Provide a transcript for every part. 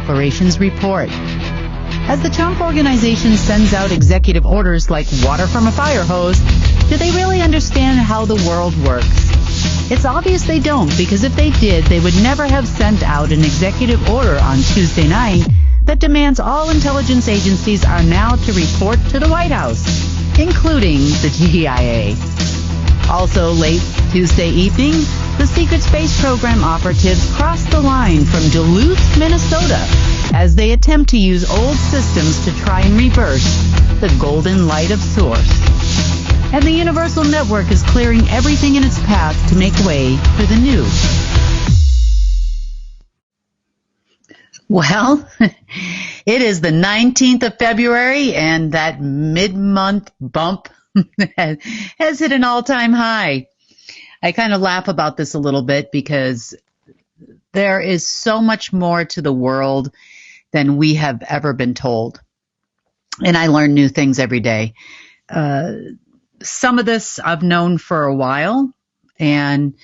Operations Report. As the Trump Organization sends out executive orders like water from a fire hose, do they really understand how the world works? It's obvious they don't, because if they did, they would never have sent out an executive order on Tuesday night that demands all intelligence agencies are now to report to the White House, including the DIA. Also late Tuesday evening, the Secret Space Program operatives crossed the line from Duluth, Minnesota, as they attempt to use old systems to try and reverse the golden light of Source. And the Universal Network is clearing everything in its path to make way for the new. Well, it is the 19th of February, and that mid-month bump has hit an all-time high. I kind of laugh about this a little bit because there is so much more to the world than we have ever been told. And I learn new things every day. Some of this I've known for a while, and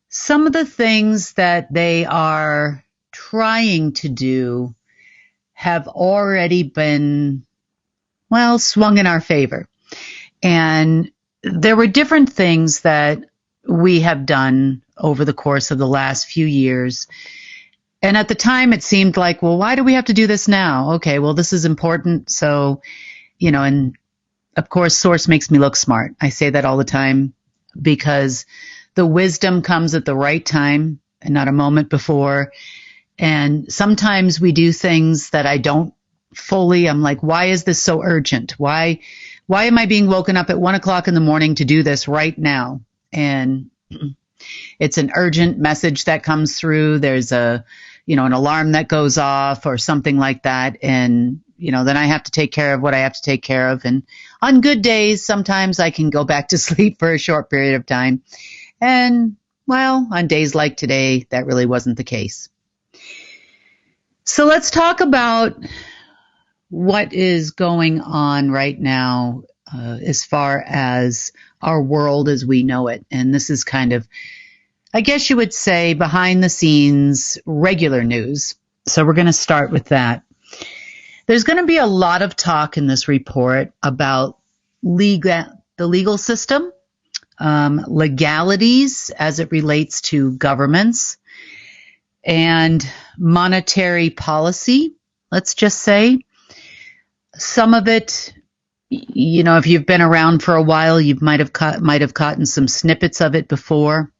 some of the things that they are trying to do have already been, well, swung in our favor. And there were different things that we have done over the course of the last few years. And at the time, it seemed like, well, why do we have to do this now? Okay, well, this is important. So, and of course, Source makes me look smart. I say that all the time because the wisdom comes at the right time and not a moment before. And sometimes we do things that I don't fully, I'm like, why is this so urgent? Why am I being woken up at 1 o'clock in the morning to do this right now? And it's an urgent message that comes through. There's an alarm that goes off or something like that. And, then I have to take care of what I have to take care of. And on good days, sometimes I can go back to sleep for a short period of time. And, well, on days like today, that really wasn't the case. So let's talk about what is going on right now as far as our world as we know it. And this is kind of, I guess you would say, behind the scenes, regular news. So we're going to start with that. There's going to be a lot of talk in this report about the legal system, legalities as it relates to governments, and monetary policy, let's just say. Some of it, if you've been around for a while, you might have gotten some snippets of it before.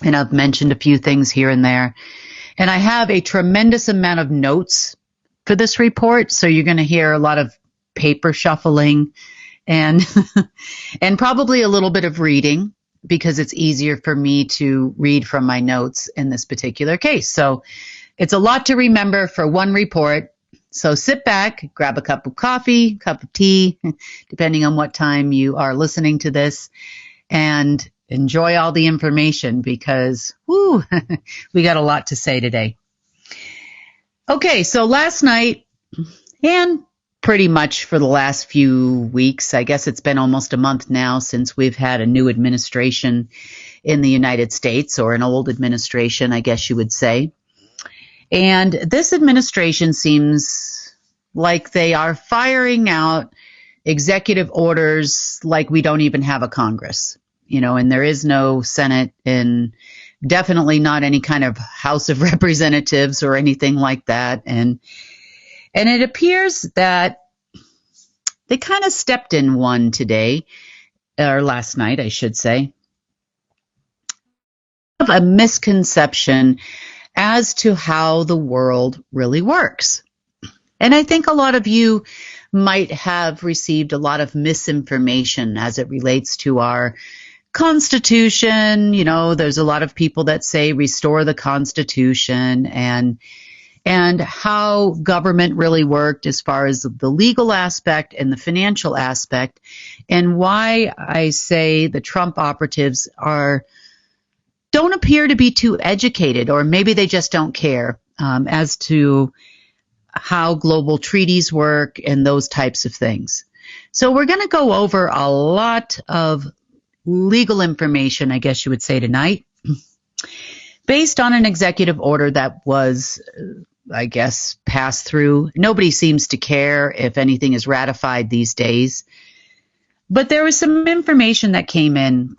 And I've mentioned a few things here and there. And I have a tremendous amount of notes for this report. So you're going to hear a lot of paper shuffling and and probably a little bit of reading, because it's easier for me to read from my notes in this particular case. So it's a lot to remember for one report. So sit back, grab a cup of coffee, cup of tea, depending on what time you are listening to this, and enjoy all the information because, we got a lot to say today. Okay, so last night, and pretty much for the last few weeks, I guess it's been almost a month now since we've had a new administration in the United States, or an old administration, I guess you would say. And this administration seems like they are firing out executive orders like we don't even have a Congress, and there is no Senate, and definitely not any kind of House of Representatives or anything like that. And it appears that they kind of stepped in one today, or last night, I should say, of a misconception as to how the world really works. And I think a lot of you might have received a lot of misinformation as it relates to our Constitution. There's a lot of people that say restore the Constitution, and how government really worked as far as the legal aspect and the financial aspect, and why I say the Trump operatives don't appear to be too educated, or maybe they just don't care as to how global treaties work and those types of things. So we're going to go over a lot of legal information, I guess you would say, tonight, based on an executive order that was I guess, pass through. Nobody seems to care if anything is ratified these days. But there was some information that came in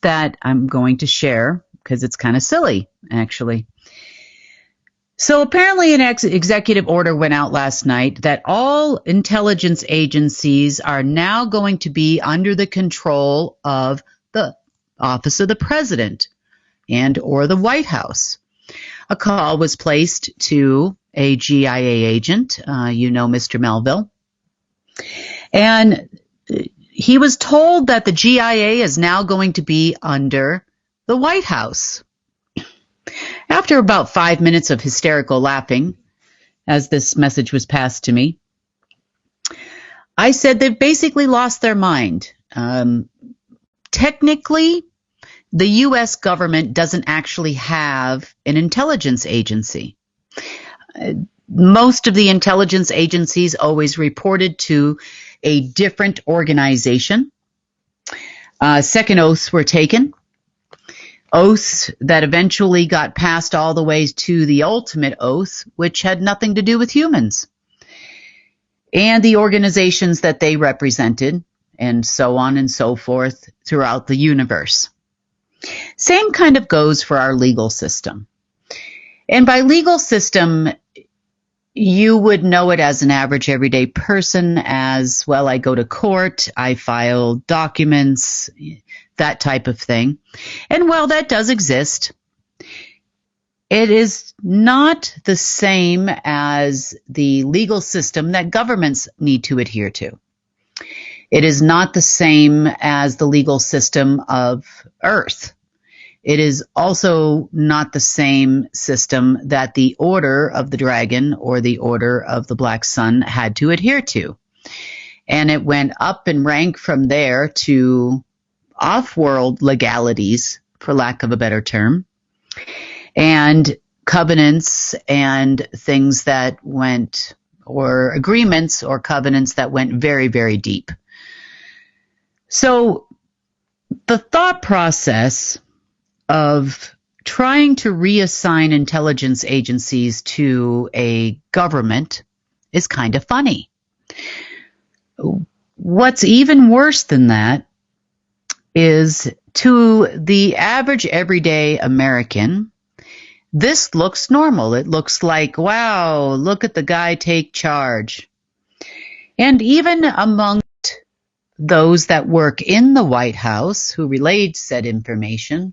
that I'm going to share because it's kind of silly, actually. So apparently an executive order went out last night that all intelligence agencies are now going to be under the control of the Office of the President and or the White House. A call was placed to a GIA agent, Mr. Melville, and he was told that the GIA is now going to be under the White House. After about 5 minutes of hysterical laughing, as this message was passed to me, I said they've basically lost their mind. Technically, the U.S. government doesn't actually have an intelligence agency. Most of the intelligence agencies always reported to a different organization. Second oaths were taken. Oaths that eventually got passed all the way to the ultimate oath, which had nothing to do with humans, and the organizations that they represented, and so on and so forth throughout the universe. Same kind of goes for our legal system. And by legal system, you would know it as an average everyday person as, well, I go to court, I file documents, that type of thing. And while that does exist, it is not the same as the legal system that governments need to adhere to. It is not the same as the legal system of Earth. It is also not the same system that the Order of the Dragon or the Order of the Black Sun had to adhere to. And it went up in rank from there to off-world legalities, for lack of a better term, and covenants and things that went, or agreements or covenants that went very, very deep. So the thought process of trying to reassign intelligence agencies to a government is kind of funny. What's even worse than that is, to the average everyday American, this looks normal. It looks like, wow, look at the guy take charge. And even amongst those that work in the White House who relayed said information,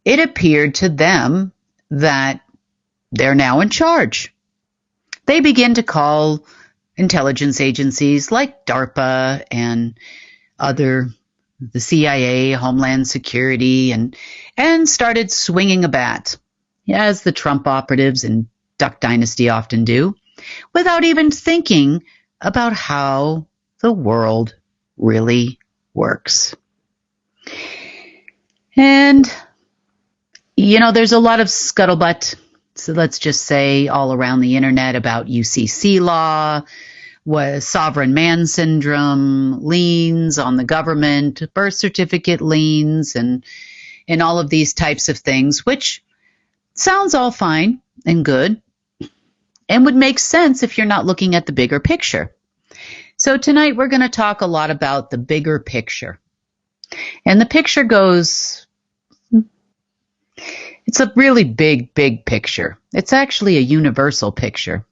it appeared to them that they're now in charge. They begin to call intelligence agencies like DARPA and the CIA, Homeland Security, and started swinging a bat, as the Trump operatives in Duck Dynasty often do, without even thinking about how the world really works. And, there's a lot of scuttlebutt, so let's just say all around the internet, about UCC law, sovereign man syndrome, liens on the government, birth certificate liens, and all of these types of things, which sounds all fine and good and would make sense if you're not looking at the bigger picture. So tonight we're going to talk a lot about the bigger picture. And the picture goes, it's a really big, big picture. It's actually a universal picture.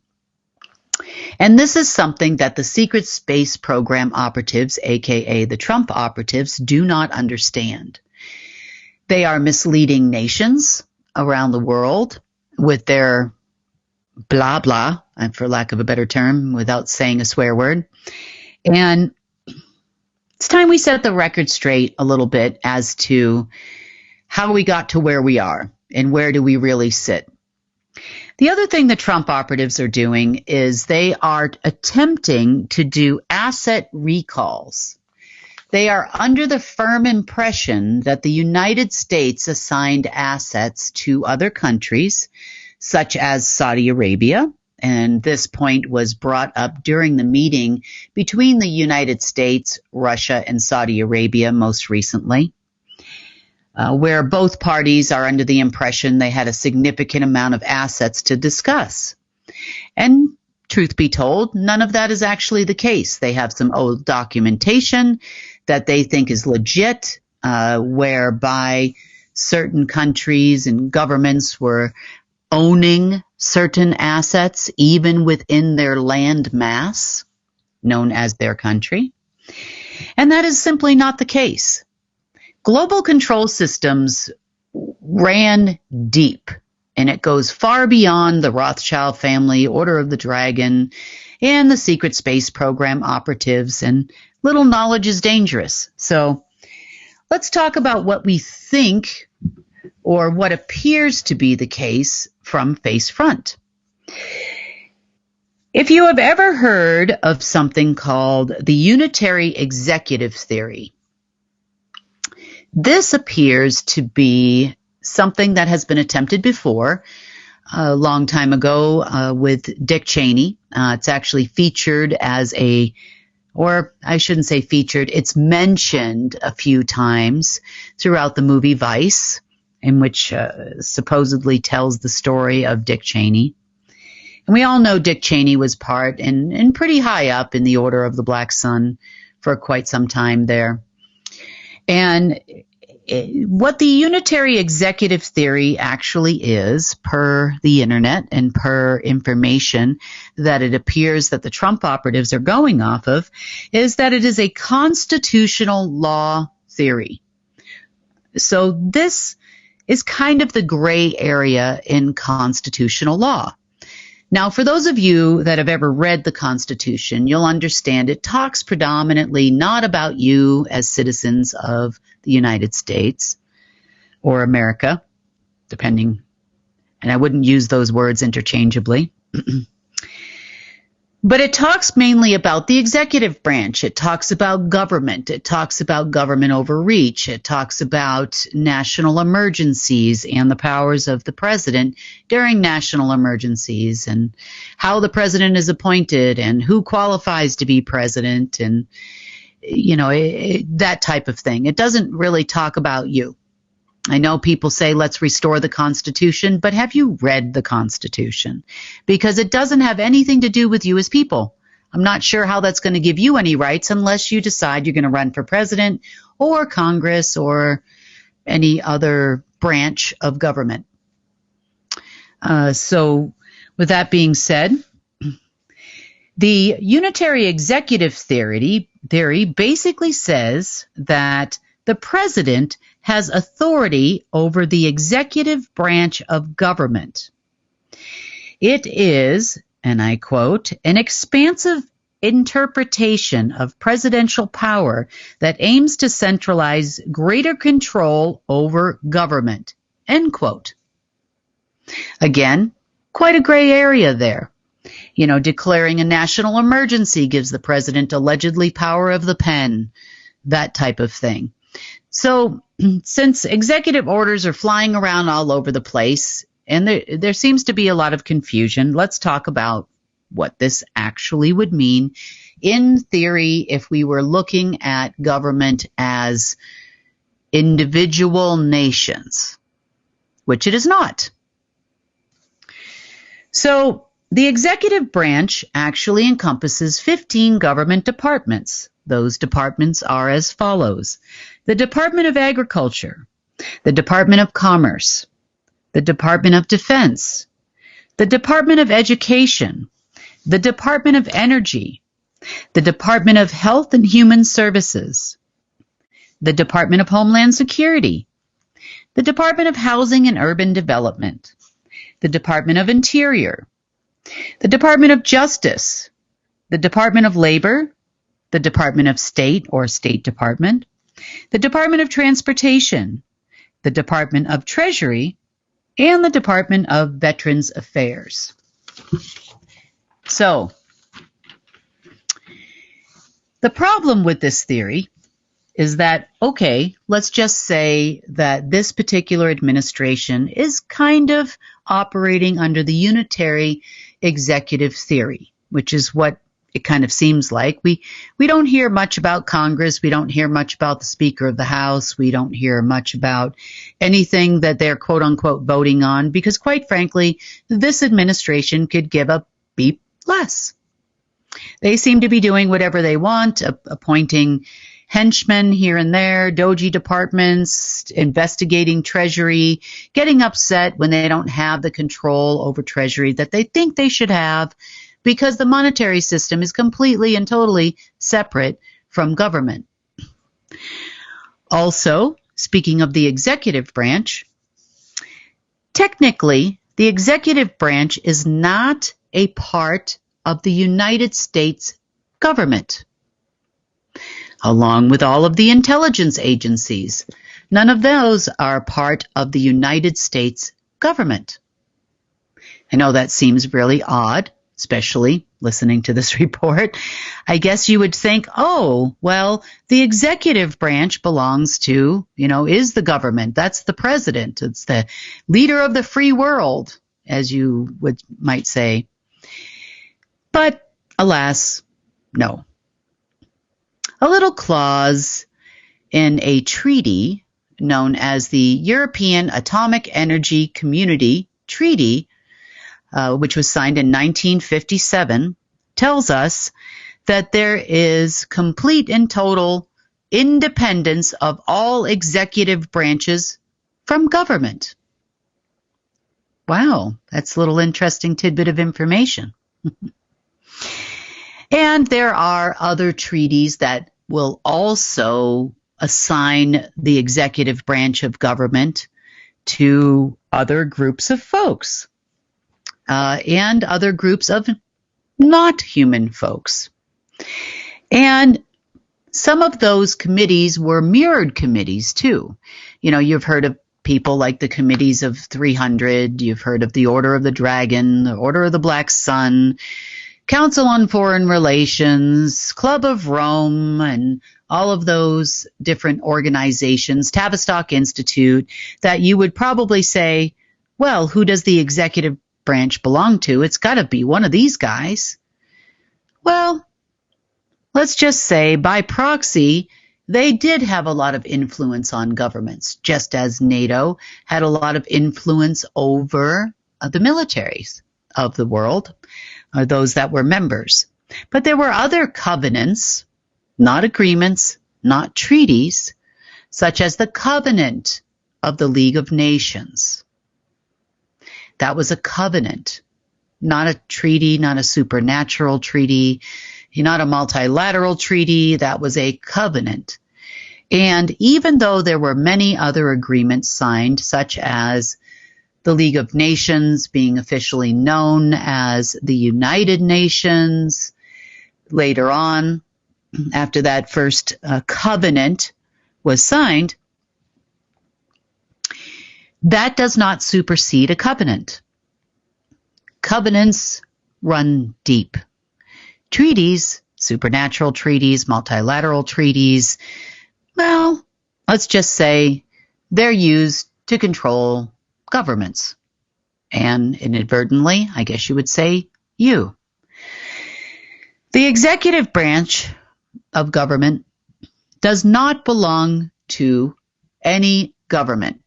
And this is something that the secret space program operatives, aka the Trump operatives, do not understand. They are misleading nations around the world with their blah, blah, for lack of a better term, without saying a swear word. And it's time we set the record straight a little bit as to how we got to where we are and where do we really sit. The other thing the Trump operatives are doing is they are attempting to do asset recalls. They are under the firm impression that the United States assigned assets to other countries, such as Saudi Arabia, and this point was brought up during the meeting between the United States, Russia, and Saudi Arabia most recently. where both parties are under the impression they had a significant amount of assets to discuss. And truth be told, none of that is actually the case. They have some old documentation that they think is legit, whereby certain countries and governments were owning certain assets even within their land mass, known as their country. And that is simply not the case. Global control systems ran deep, and it goes far beyond the Rothschild family, Order of the Dragon, and the secret space program operatives, and little knowledge is dangerous. So let's talk about what we think, or what appears to be the case, from face front. If you have ever heard of something called the unitary executive theory, this appears to be something that has been attempted before, a long time ago, with Dick Cheney. It's actually featured as or I shouldn't say featured, it's mentioned a few times throughout the movie Vice, in which supposedly tells the story of Dick Cheney. And we all know Dick Cheney was part and pretty high up in the Order of the Black Sun for quite some time there. And what the unitary executive theory actually is, per the internet and per information that it appears that the Trump operatives are going off of, is that it is a constitutional law theory. So this is kind of the gray area in constitutional law. Now, for those of you that have ever read the Constitution, you'll understand it talks predominantly not about you as citizens of the United States or America, depending, and I wouldn't use those words interchangeably. But it talks mainly about the executive branch. It talks about government. It talks about government overreach. It talks about national emergencies and the powers of the president during national emergencies, and how the president is appointed and who qualifies to be president, and, that type of thing. It doesn't really talk about you. I know people say, let's restore the Constitution, but have you read the Constitution? Because it doesn't have anything to do with you as people. I'm not sure how that's going to give you any rights unless you decide you're going to run for president or Congress or any other branch of government. So with that being said, the unitary executive theory basically says that the president has authority over the executive branch of government. It is, and I quote, an expansive interpretation of presidential power that aims to centralize greater control over government, end quote. Again, quite a gray area there. Declaring a national emergency gives the president allegedly power of the pen, that type of thing. So since executive orders are flying around all over the place, and there seems to be a lot of confusion, let's talk about what this actually would mean in theory if we were looking at government as individual nations, which it is not. So the executive branch actually encompasses 15 government departments. Those departments are as follows: the Department of Agriculture, the Department of Commerce, the Department of Defense, the Department of Education, the Department of Energy, the Department of Health and Human Services, the Department of Homeland Security, the Department of Housing and Urban Development, the Department of Interior, the Department of Justice, the Department of Labor, the Department of State or State Department, the Department of Transportation, the Department of Treasury, and the Department of Veterans Affairs. So, the problem with this theory is that, okay, let's just say that this particular administration is kind of operating under the unitary executive theory, which is what it kind of seems like. We don't hear much about Congress. We don't hear much about the Speaker of the House. We don't hear much about anything that they're quote unquote voting on because, quite frankly, this administration could give a beep less. They seem to be doing whatever they want, appointing henchmen here and there, doji departments, investigating Treasury, getting upset when they don't have the control over Treasury that they think they should have because the monetary system is completely and totally separate from government. Also, speaking of the executive branch, technically, the executive branch is not a part of the United States government. Along with all of the intelligence agencies, none of those are part of the United States government. I know that seems really odd, especially listening to this report. I guess you would think, oh, well, the executive branch belongs to, is the government. That's the president. It's the leader of the free world, as you might say. But alas, no. A little clause in a treaty known as the European Atomic Energy Community Treaty, which was signed in 1957, tells us that there is complete and total independence of all executive branches from government. Wow, that's a little interesting tidbit of information. And there are other treaties that will also assign the executive branch of government to other groups of folks and other groups of not human folks. And some of those committees were mirrored committees too. You've heard of people like the Committees of 300, you've heard of the Order of the Dragon, the Order of the Black Sun, Council on Foreign Relations, Club of Rome, and all of those different organizations, Tavistock Institute, that you would probably say, well, who does the executive branch belong to? It's got to be one of these guys. Well, let's just say by proxy, they did have a lot of influence on governments, just as NATO had a lot of influence over the militaries of the world, or those that were members. But there were other covenants, not agreements, not treaties, such as the Covenant of the League of Nations. That was a covenant, not a treaty, not a supernatural treaty, not a multilateral treaty. That was a covenant. And even though there were many other agreements signed, such as the League of Nations being officially known as the United Nations, later on, after that first covenant was signed, that does not supersede a covenant. Covenants run deep. Treaties, supernatural treaties, multilateral treaties, well, let's just say they're used to control governments. And inadvertently, I guess you would say, you. The executive branch of government does not belong to any government.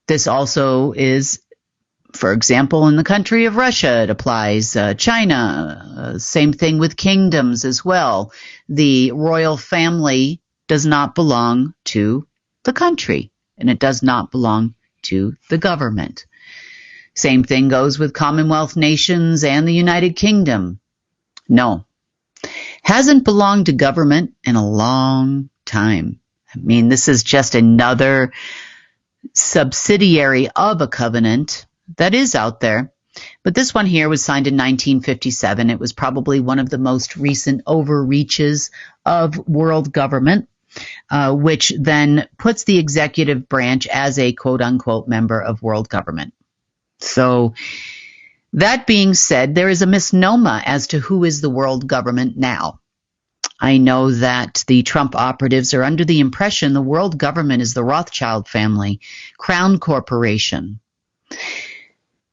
This also is, for example, in the country of Russia, it applies. China, same thing with kingdoms as well. The royal family does not belong to the country, and it does not belong to the government. Same thing goes with Commonwealth nations and the United Kingdom. No, hasn't belonged to government in a long time. I mean, this is just another subsidiary of a covenant that is out there. But this one here was signed in 1957. It was probably one of the most recent overreaches of world government, which then puts the executive branch as a quote-unquote member of world government. So that being said, there is a misnomer as to who is the world government now. I know that the Trump operatives are under the impression the world government is the Rothschild family, Crown Corporation.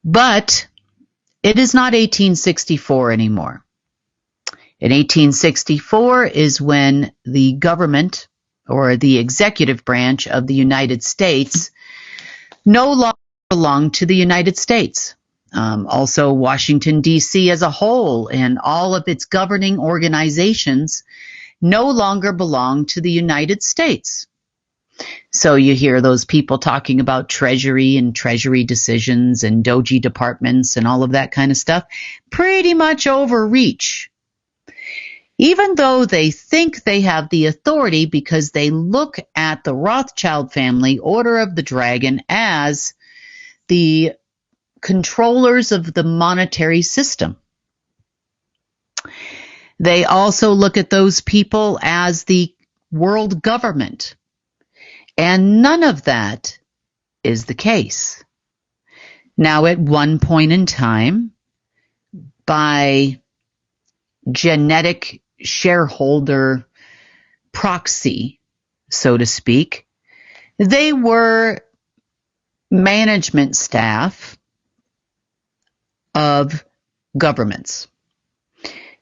But it is not 1864 anymore. In 1864 is when the government, or the executive branch of the United States, no longer belonged to the United States. Also, Washington, D.C. as a whole and all of its governing organizations no longer belong to the United States. So you hear those people talking about Treasury and Treasury decisions and Doji departments and all of that kind of stuff. Pretty much overreach. Even though they think they have the authority because they look at the Rothschild family, Order of the Dragon, as the controllers of the monetary system. They also look at those people as the world government. And none of that is the case. Now, at one point in time, by genetic shareholder proxy, so to speak, they were management staff of governments.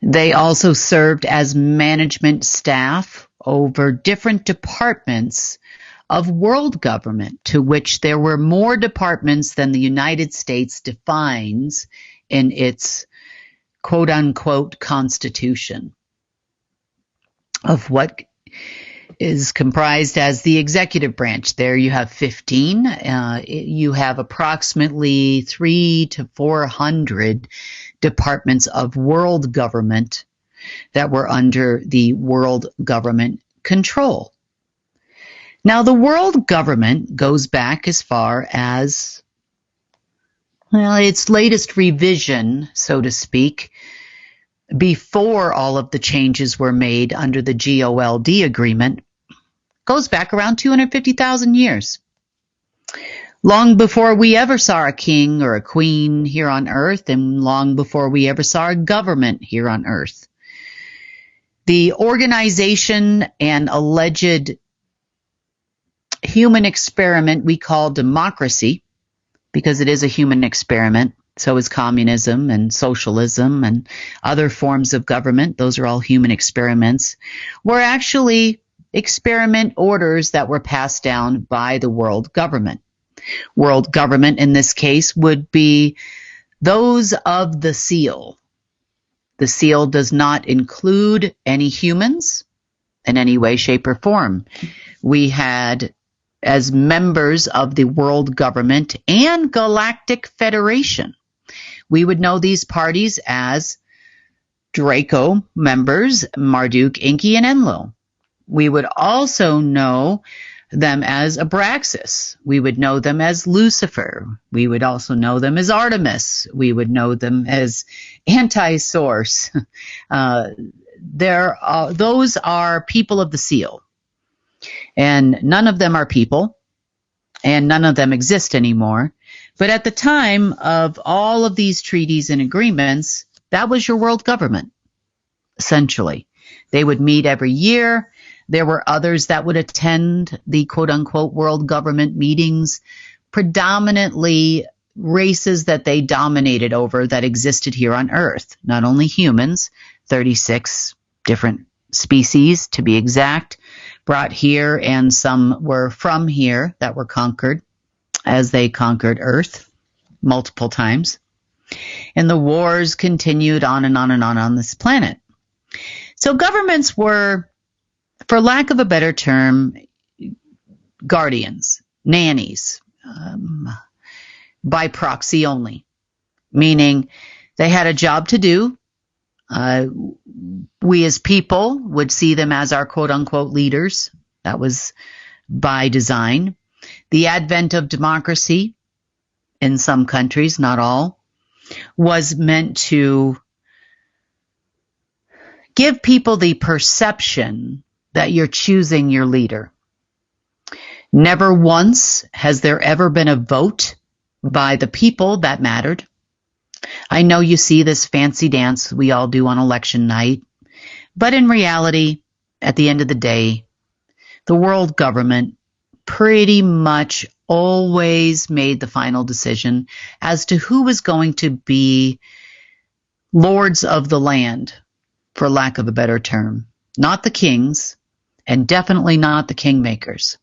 They also served as management staff over different departments of world government, to which there were more departments than the United States defines in its quote-unquote constitution, of what is comprised as the executive branch. There you have 15. You have approximately 300 to 400 departments of world government that were under the world government control. Now, the world government goes back as far as, well, its latest revision, so to speak, before all of the changes were made under the GOLD agreement, goes back around 250,000 years. Long before we ever saw a king or a queen here on earth, and long before we ever saw a government here on earth. The organization and alleged human experiment we call democracy, because it is a human experiment, so is communism and socialism and other forms of government. Those are all human experiments, were actually experiment orders that were passed down by the world government. World government in this case would be those of the seal. The seal does not include any humans in any way, shape, or form. We had, as members of the world government and Galactic Federation, we would know these parties as Draco members, Marduk, Inky, and Enlil. We would also know them as Abraxas. We would know them as Lucifer. We would also know them as Artemis. We would know them as Anti-Source. Those are people of the seal. And none of them are people, and none of them exist anymore. But at the time of all of these treaties and agreements, that was your world government, essentially. They would meet every year. There were others that would attend the quote-unquote world government meetings, predominantly races that they dominated over that existed here on Earth. Not only humans, 36 different species to be exact, brought here, and some were from here that were conquered as they conquered Earth multiple times. And the wars continued on and on and on this planet. So governments were, for lack of a better term, guardians, nannies, by proxy only, meaning they had a job to do. We as people would see them as our quote-unquote leaders. That was by design. The advent of democracy in some countries, not all, was meant to give people the perception that you're choosing your leader. Never once has there ever been a vote by the people that mattered. I know you see this fancy dance we all do on election night, but in reality, at the end of the day, the world government pretty much always made the final decision as to who was going to be lords of the land for lack of a better term, not the kings, and definitely not the kingmakers.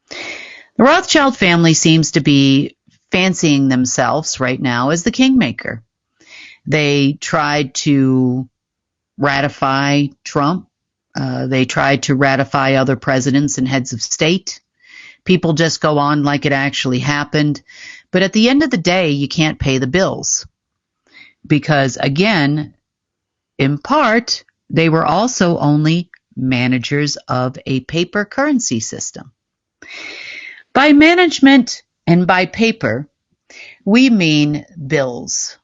The Rothschild family seems to be fancying themselves right now as the kingmaker. They tried to ratify Trump. They tried to ratify other presidents and heads of state. People just go on like it actually happened. But at the end of the day, you can't pay the bills. Because again, in part, they were also only managers of a paper currency system. By management and by paper, we mean bills.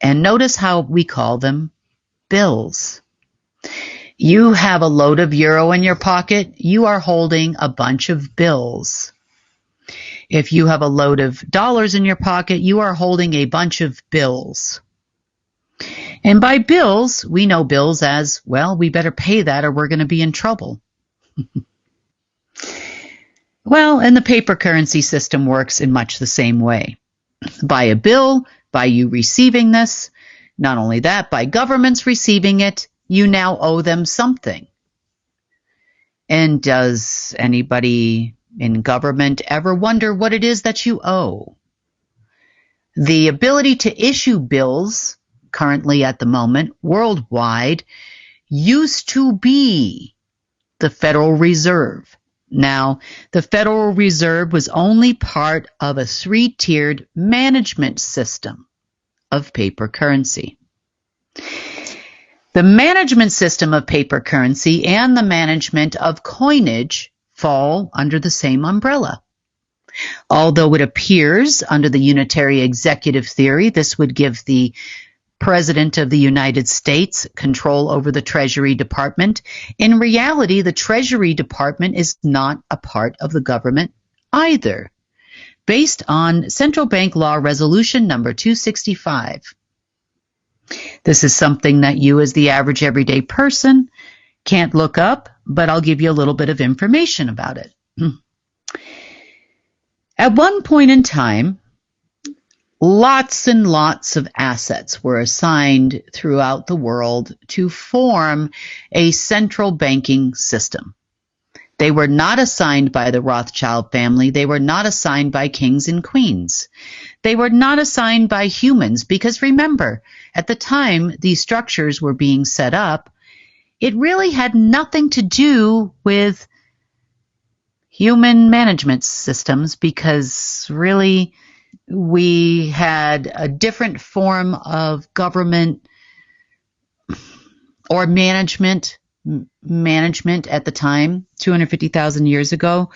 And notice how we call them bills. You have a load of euro in your pocket, you are holding a bunch of bills. If you have a load of dollars in your pocket, you are holding a bunch of bills. And by bills, we know bills as, well, we better pay that or we're going to be in trouble. Well, and the paper currency system works in much the same way. By a bill, by you receiving this, not only that, by governments receiving it, you now owe them something. And does anybody in government ever wonder what it is that you owe? The ability to issue bills, currently at the moment, worldwide, used to be the Federal Reserve. Now, the Federal Reserve was only part of a three-tiered management system of paper currency. The management system of paper currency and the management of coinage fall under the same umbrella. Although it appears under the unitary executive theory, this would give the President of the United States control over the Treasury Department. In reality, the Treasury Department is not a part of the government either, based on Central Bank Law Resolution number 265. This is something that you as the average everyday person can't look up, but I'll give you a little bit of information about it. At one point in time, lots and lots of assets were assigned throughout the world to form a central banking system. They were not assigned by the Rothschild family. They were not assigned by kings and queens. They were not assigned by humans because remember, at the time these structures were being set up, it really had nothing to do with human management systems because really we had a different form of government or management at the time, 250,000 years ago.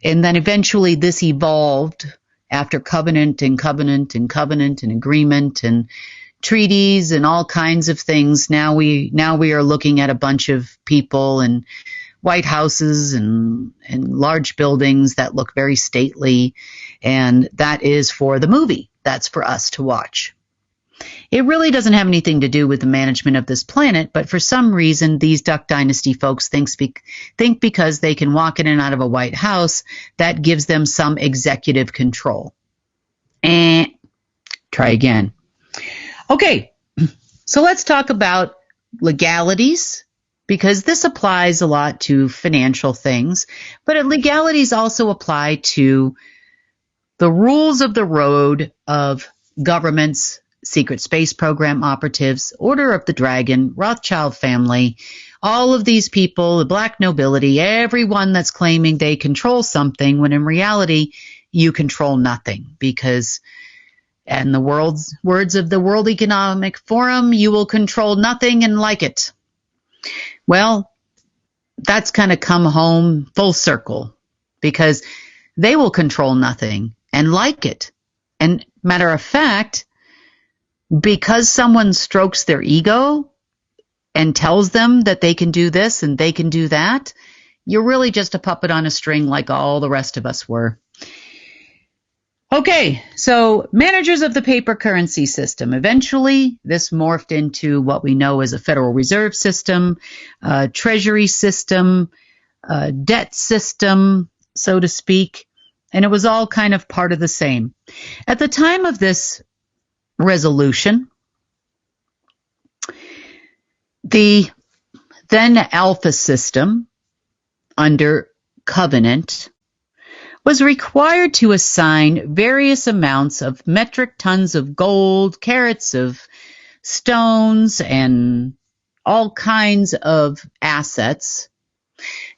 And then eventually this evolved after covenant and covenant and covenant and agreement and treaties and all kinds of things. Now we are looking at a bunch of people and White Houses and large buildings that look very stately. And that is for the movie. That's for us to watch. It really doesn't have anything to do with the management of this planet, but for some reason, these Duck Dynasty folks think because they can walk in and out of a White House, that gives them some executive control. Try again. Okay, so let's talk about legalities, because this applies a lot to financial things, but legalities also apply to the rules of the road of governments, secret space program operatives, Order of the Dragon, Rothschild family, all of these people, the black nobility, everyone that's claiming they control something when in reality you control nothing because, in the words of the World Economic Forum, you will control nothing and like it. Well, that's kind of come home full circle because they will control nothing and like it. And matter of fact, because someone strokes their ego and tells them that they can do this and they can do that, you're really just a puppet on a string like all the rest of us were. Okay, so managers of the paper currency system. Eventually, this morphed into what we know as a Federal Reserve System, Treasury system, debt system, so to speak, and it was all kind of part of the same. At the time of this resolution, The then Alpha system under Covenant was required to assign various amounts of metric tons of gold, carats of stones, and all kinds of assets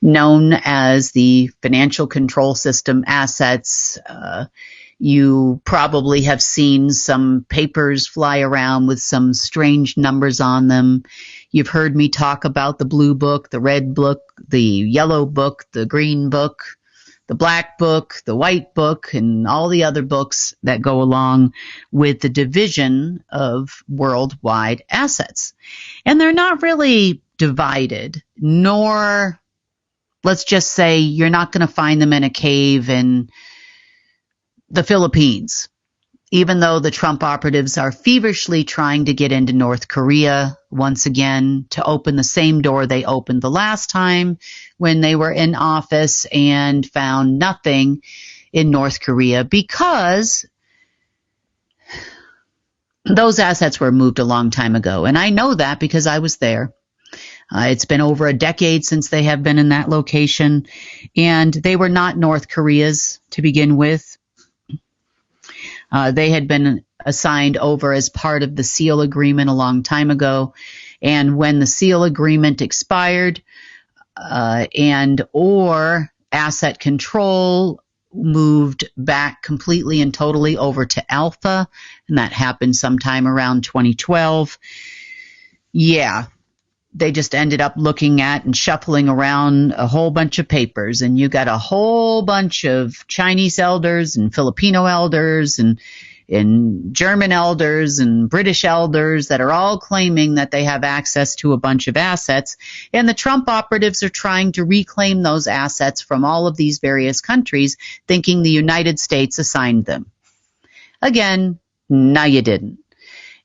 known as the financial control system assets. You probably have seen some papers fly around with some strange numbers on them. You've heard me talk about the blue book, the red book, the yellow book, the green book, the black book, the white book, and all the other books that go along with the division of worldwide assets. And they're not really divided, nor, let's just say, you're not going to find them in a cave in the Philippines, even though the Trump operatives are feverishly trying to get into North Korea once again to open the same door they opened the last time when they were in office and found nothing in North Korea because those assets were moved a long time ago. And I know that because I was there. It's been over a decade since they have been in that location, and they were not North Korea's to begin with. They had been assigned over as part of the SEAL agreement a long time ago. And when the SEAL agreement expired and or asset control moved back completely and totally over to Alpha, and that happened sometime around 2012, they just ended up looking at and shuffling around a whole bunch of papers, and you got a whole bunch of Chinese elders and Filipino elders and German elders and British elders that are all claiming that they have access to a bunch of assets, and the Trump operatives are trying to reclaim those assets from all of these various countries, thinking the United States assigned them. Again, no, you didn't.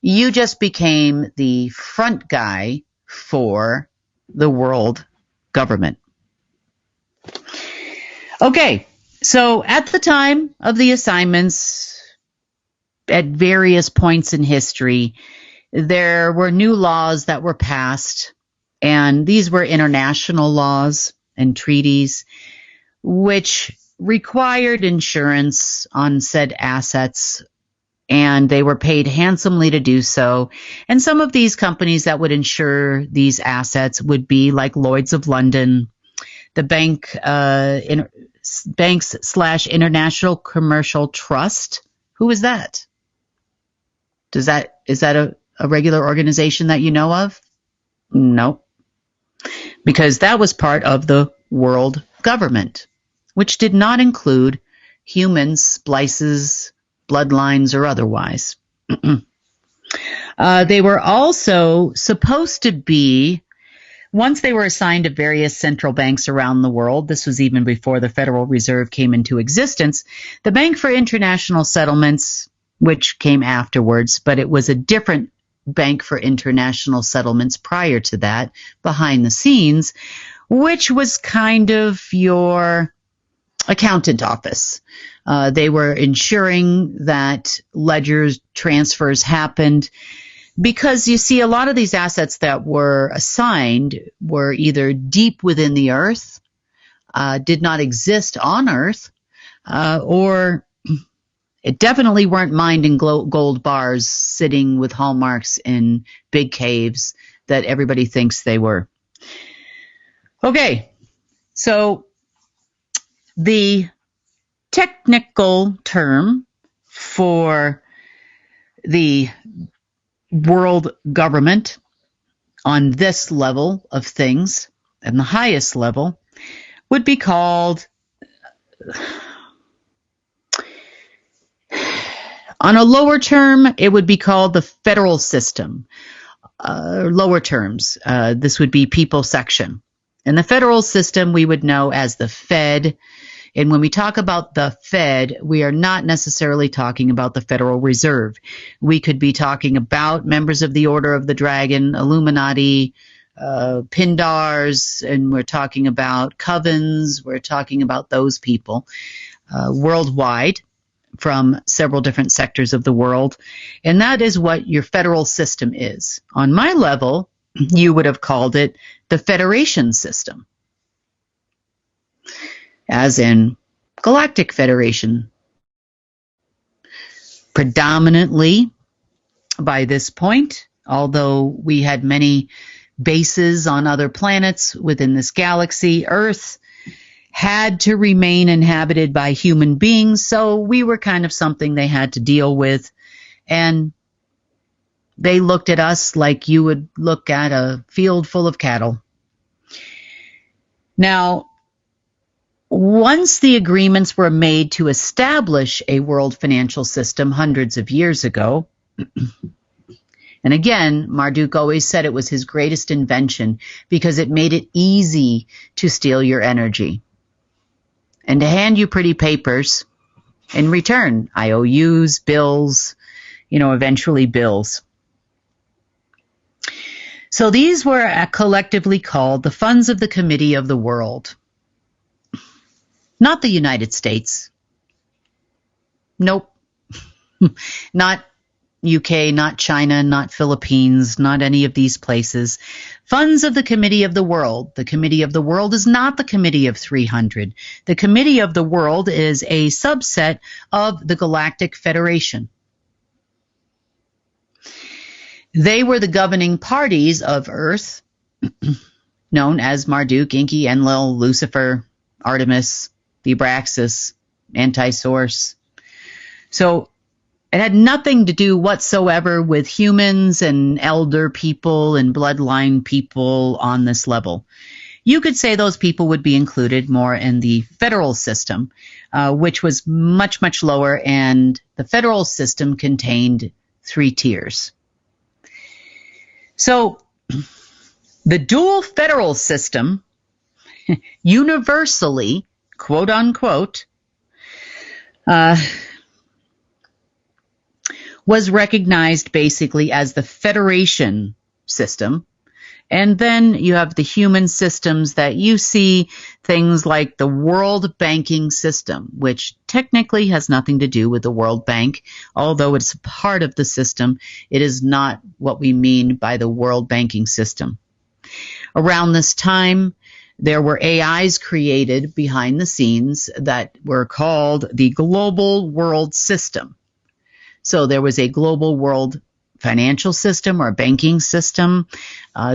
You just became the front guy for the world government. Okay, so at the time of the assignments, at various points in history, there were new laws that were passed, and these were international laws and treaties which required insurance on said assets, and they were paid handsomely to do so. And some of these companies that would insure these assets would be like Lloyd's of London, the Banks/International Commercial Trust. Who is that? Is that a regular organization that you know of? No, because that was part of the world government, which did not include humans, splices, bloodlines, or otherwise. They were also supposed to be, once they were assigned to various central banks around the world, this was even before the Federal Reserve came into existence, the Bank for International Settlements, which came afterwards, but it was a different Bank for International Settlements prior to that, behind the scenes, which was kind of your accountant office. They were ensuring that ledgers transfers happened because you see a lot of these assets that were assigned were either deep within the earth, did not exist on earth, or it definitely weren't mined in gold bars sitting with hallmarks in big caves that everybody thinks they were. Okay, so the technical term for the world government on this level of things, and the highest level, would be called, on a lower term, it would be called the federal system. Lower terms, this would be people section. In the federal system, we would know as the Fed. And when we talk about the Fed, we are not necessarily talking about the Federal Reserve. We could be talking about members of the Order of the Dragon, Illuminati, Pindars, and we're talking about covens. We're talking about those people worldwide from several different sectors of the world. And that is what your federal system is. On my level, You would have called it the Federation system, as in Galactic Federation. Predominantly, by this point, although we had many bases on other planets within this galaxy, Earth had to remain inhabited by human beings, so we were kind of something they had to deal with. And they looked at us like you would look at a field full of cattle. Now, once the agreements were made to establish a world financial system hundreds of years ago, and again, Marduk always said it was his greatest invention because it made it easy to steal your energy and to hand you pretty papers in return, IOUs, bills, eventually bills. So these were collectively called the funds of the Committee of the World. Not the United States. Nope. Not UK, not China, not Philippines, not any of these places. Funds of the Committee of the World. The Committee of the World is not the Committee of 300. The Committee of the World is a subset of the Galactic Federation. They were the governing parties of Earth, known as Marduk, Enki, Enlil, Lucifer, Artemis, the Abraxas, Anti-Source. So it had nothing to do whatsoever with humans and elder people and bloodline people on this level. You could say those people would be included more in the federal system, which was much, much lower, and the federal system contained 3 tiers. So the dual federal system universally, quote unquote, was recognized basically as the Federation system. And then you have the human systems that you see, things like the World Banking System, which technically has nothing to do with the World Bank. Although it's a part of the system, it is not what we mean by the World Banking System. Around this time, there were AIs created behind the scenes that were called the Global World System. So there was a global world financial system or banking system.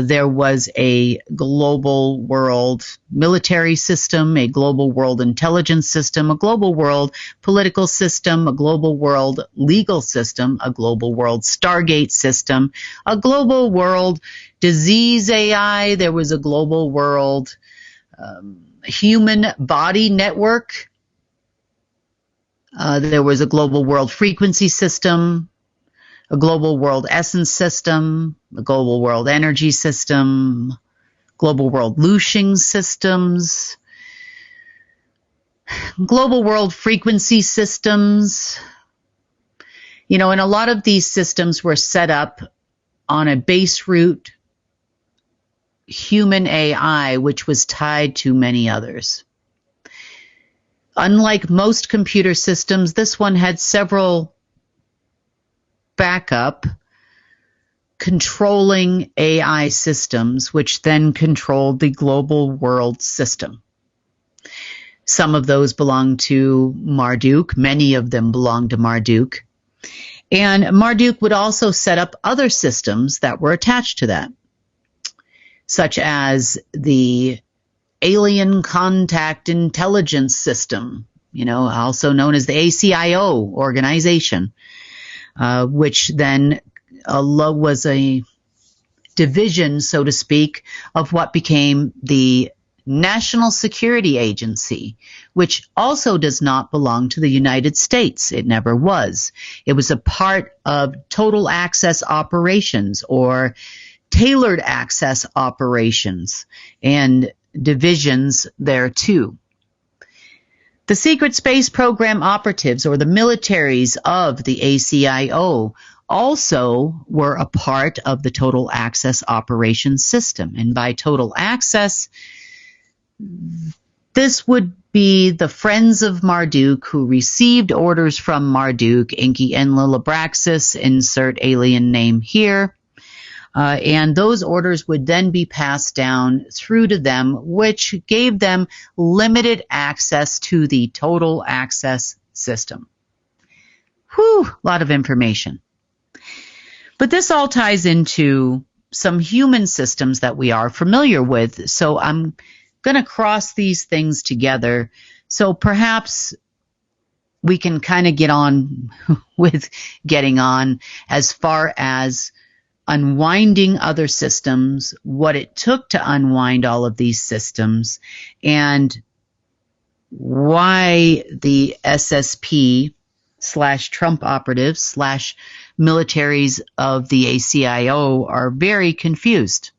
There was a global world military system, a global world intelligence system, a global world political system, a global world legal system, a global world Stargate system, a global world disease AI. There was a global world human body network. There was a global world frequency system, a global world essence system, a global world energy system, global world Lushing systems, global world frequency systems. And a lot of these systems were set up on a base root human AI, which was tied to many others. Unlike most computer systems, this one had several backup controlling AI systems, which then controlled the global world system. Some of those belong to Marduk. Many of them belong to Marduk. And Marduk would also set up other systems that were attached to that, such as the Alien Contact Intelligence System, also known as the ACIO organization, which then was a division, so to speak, of what became the National Security Agency, which also does not belong to the United States. It never was. It was a part of Total Access Operations or Tailored Access Operations and divisions there too. The Secret Space Program operatives, or the militaries of the ACIO, also were a part of the Total Access Operations system. And by Total Access, this would be the Friends of Marduk who received orders from Marduk, Enki, Enlil, Abraxas, insert alien name here, and those orders would then be passed down through to them, which gave them limited access to the total access system. Whew, a lot of information. But this all ties into some human systems that we are familiar with. So I'm going to cross these things together. So perhaps we can kind of get on with getting on as far as unwinding other systems, what it took to unwind all of these systems, and why the SSP / Trump operatives / militaries of the ACIO are very confused.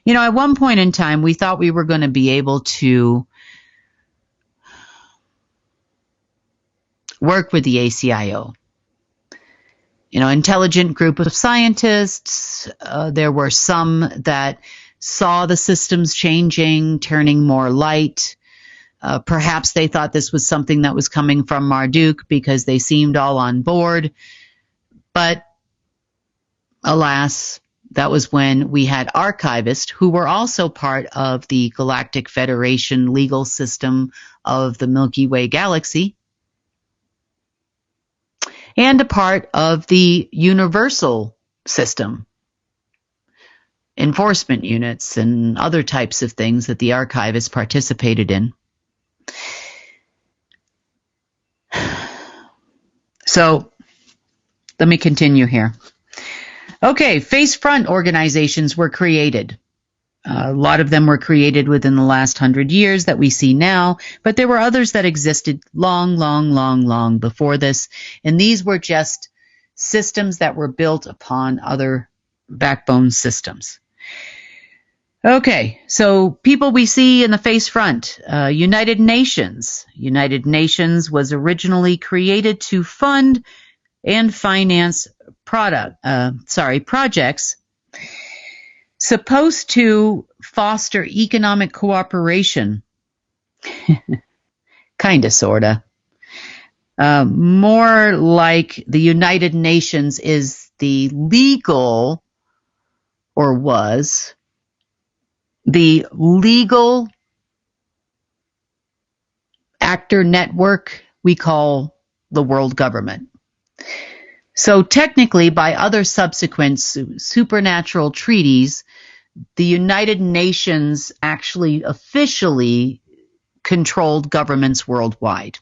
You know, at one point in time, we thought we were going to be able to work with the ACIO. You know, intelligent group of scientists. There were some that saw the systems changing, turning more light. Perhaps they thought this was something that was coming from Marduk because they seemed all on board. But alas, that was when we had archivists who were also part of the Galactic Federation legal system of the Milky Way galaxy, and a part of the universal system, enforcement units and other types of things that the archivists participated in. So let me continue here. Okay, face front organizations were created. A lot of them were created within the last 100 years that we see now, but there were others that existed long before this, and these were just systems that were built upon other backbone systems. Okay, so people we see in the face front, United Nations. United Nations was originally created to fund and finance projects supposed to foster economic cooperation. Kinda, sorta. More like the United Nations is the legal, or was, the legal actor network we call the world government. So technically, by other subsequent supernatural treaties, the United Nations actually officially controlled governments worldwide.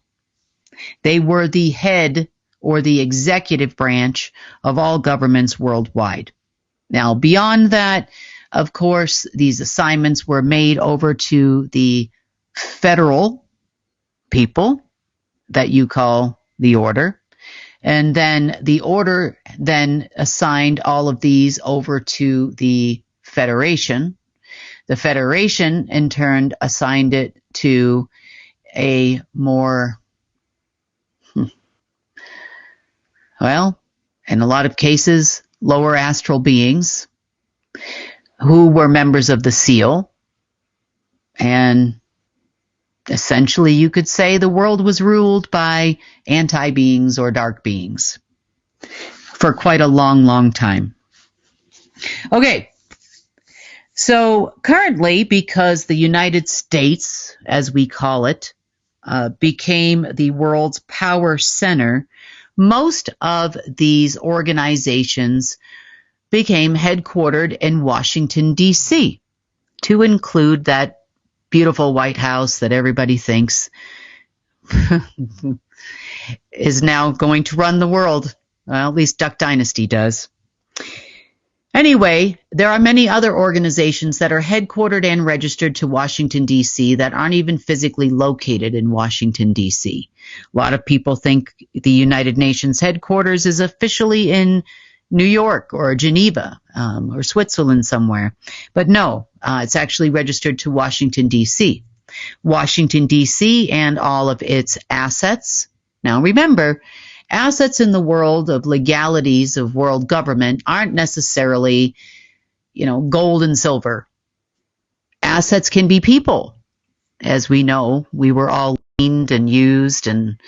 They were the head or the executive branch of all governments worldwide. Now, beyond that, of course, these assignments were made over to the federal people that you call the order. And then the order then assigned all of these over to the Federation. The Federation, in turn, assigned it to a more, well, in a lot of cases, lower astral beings who were members of the SEAL. And essentially, you could say the world was ruled by anti-beings or dark beings for quite a long time. Okay, so currently, because the United States, as we call it, became the world's power center, most of these organizations became headquartered in Washington, D.C., to include that beautiful White House that everybody thinks is now going to run the world. Well, at least Duck Dynasty does. Anyway, there are many other organizations that are headquartered and registered to Washington, D.C. that aren't even physically located in Washington, D.C. A lot of people think the United Nations headquarters is officially in New York or Geneva or Switzerland somewhere. But no, it's actually registered to Washington, D.C. Washington, D.C. and all of its assets. Now remember, assets in the world of legalities of world government aren't necessarily, gold and silver. Assets can be people. As we know, we were all leaned and used and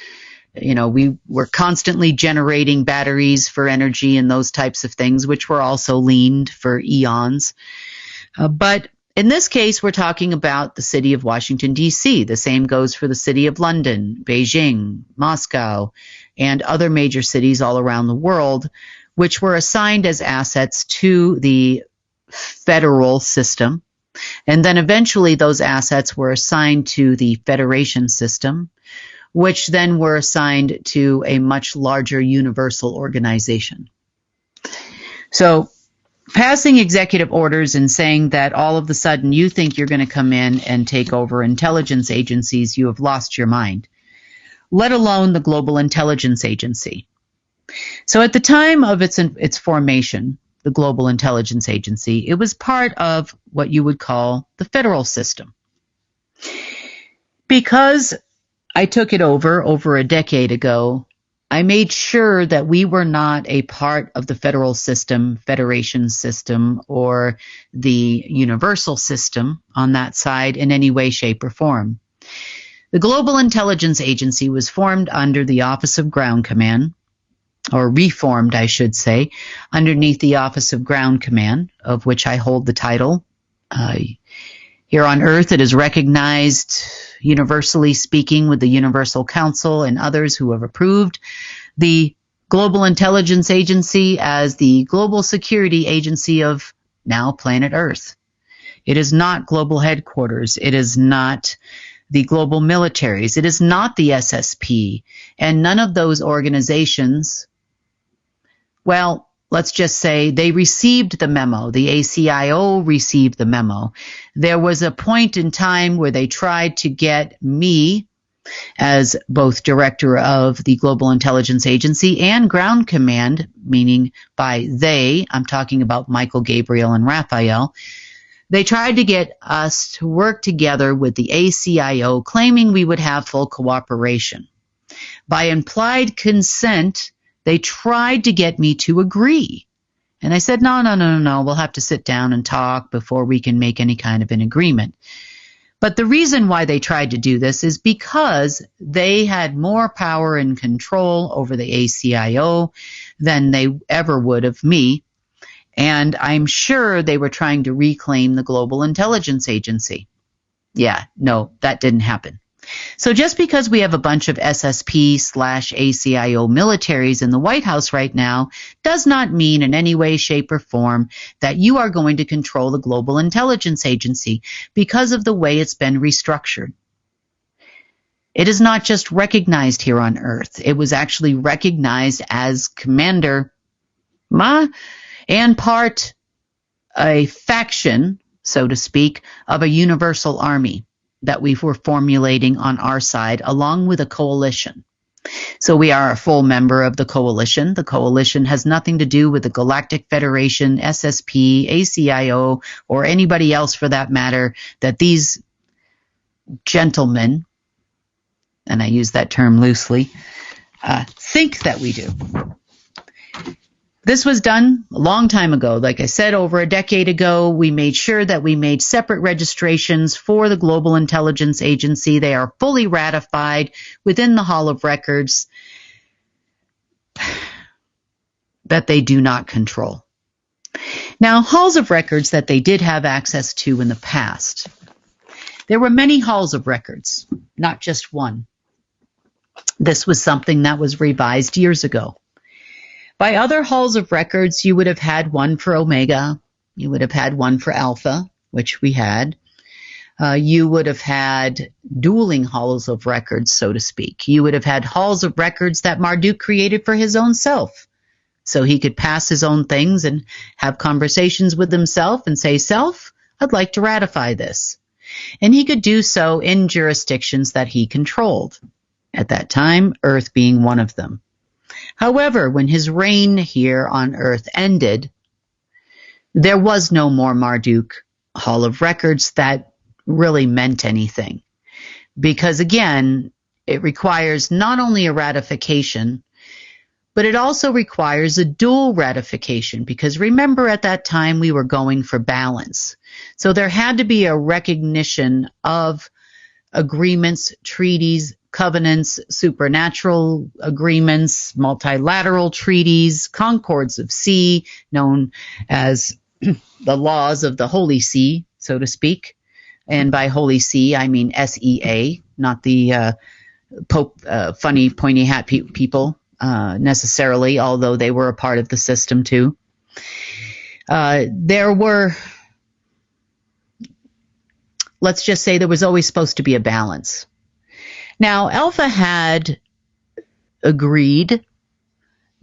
We were constantly generating batteries for energy and those types of things, which were also leaned for eons. But in this case, we're talking about the city of Washington, D.C. The same goes for the city of London, Beijing, Moscow, and other major cities all around the world, which were assigned as assets to the federal system. And then eventually those assets were assigned to the federation system, which then were assigned to a much larger universal organization. So passing executive orders and saying that all of a sudden you think you're going to come in and take over intelligence agencies, you have lost your mind, let alone the Global Intelligence Agency. So at the time of its formation, the Global Intelligence Agency, it was part of what you would call the federal system. Because I took it over a decade ago, I made sure that we were not a part of the federal system, federation system, or the universal system on that side in any way, shape, or form. The Global Intelligence Agency was formed under the Office of Ground Command, or reformed, I should say, underneath the Office of Ground Command, of which I hold the title. Here on Earth, it is recognized, universally speaking, with the Universal Council and others who have approved the Global Intelligence Agency as the global security agency of now planet Earth. It is not global headquarters. It is not the global militaries. It is not the SSP. And none of those organizations, well, let's just say they received the memo. The ACIO received the memo. There was a point in time where they tried to get me as both director of the Global Intelligence Agency and Ground Command, meaning by they, I'm talking about Michael, Gabriel, and Raphael. They tried to get us to work together with the ACIO, claiming we would have full cooperation. By implied consent, they tried to get me to agree. And I said, no, we'll have to sit down and talk before we can make any kind of an agreement. But the reason why they tried to do this is because they had more power and control over the ACIO than they ever would of me. And I'm sure they were trying to reclaim the Global Intelligence Agency. Yeah, no, that didn't happen. So just because we have a bunch of SSP/ACIO militaries in the White House right now does not mean in any way, shape, or form that you are going to control the Global Intelligence Agency because of the way it's been restructured. It is not just recognized here on Earth. It was actually recognized as Commander Ma and part a faction, so to speak, of a universal army that we were formulating on our side, along with a coalition. So we are a full member of the coalition. The coalition has nothing to do with the Galactic Federation, SSP, ACIO, or anybody else for that matter that these gentlemen, and I use that term loosely, think that we do. This was done a long time ago. Like I said, over a decade ago, we made sure that we made separate registrations for the Global Intelligence Agency. They are fully ratified within the Hall of Records that they do not control. Now, halls of records that they did have access to in the past. There were many halls of records, not just one. This was something that was revised years ago. By other halls of records, you would have had one for Omega. You would have had one for Alpha, which we had. You would have had dueling halls of records, so to speak. You would have had halls of records that Marduk created for his own self. So he could pass his own things and have conversations with himself and say, self, I'd like to ratify this. And he could do so in jurisdictions that he controlled. At that time, Earth being one of them. However, when his reign here on Earth ended, there was no more Marduk Hall of Records that really meant anything. Because again, it requires not only a ratification, but it also requires a dual ratification. Because remember, at that time, we were going for balance. So there had to be a recognition of agreements, treaties, covenants, supernatural agreements, multilateral treaties, concords of sea, known as the laws of the Holy See, so to speak. And by Holy See, I mean SEA, not the Pope, funny pointy hat people necessarily, although they were a part of the system too. There were, let's just say there was always supposed to be a balance. Now, Alpha had agreed,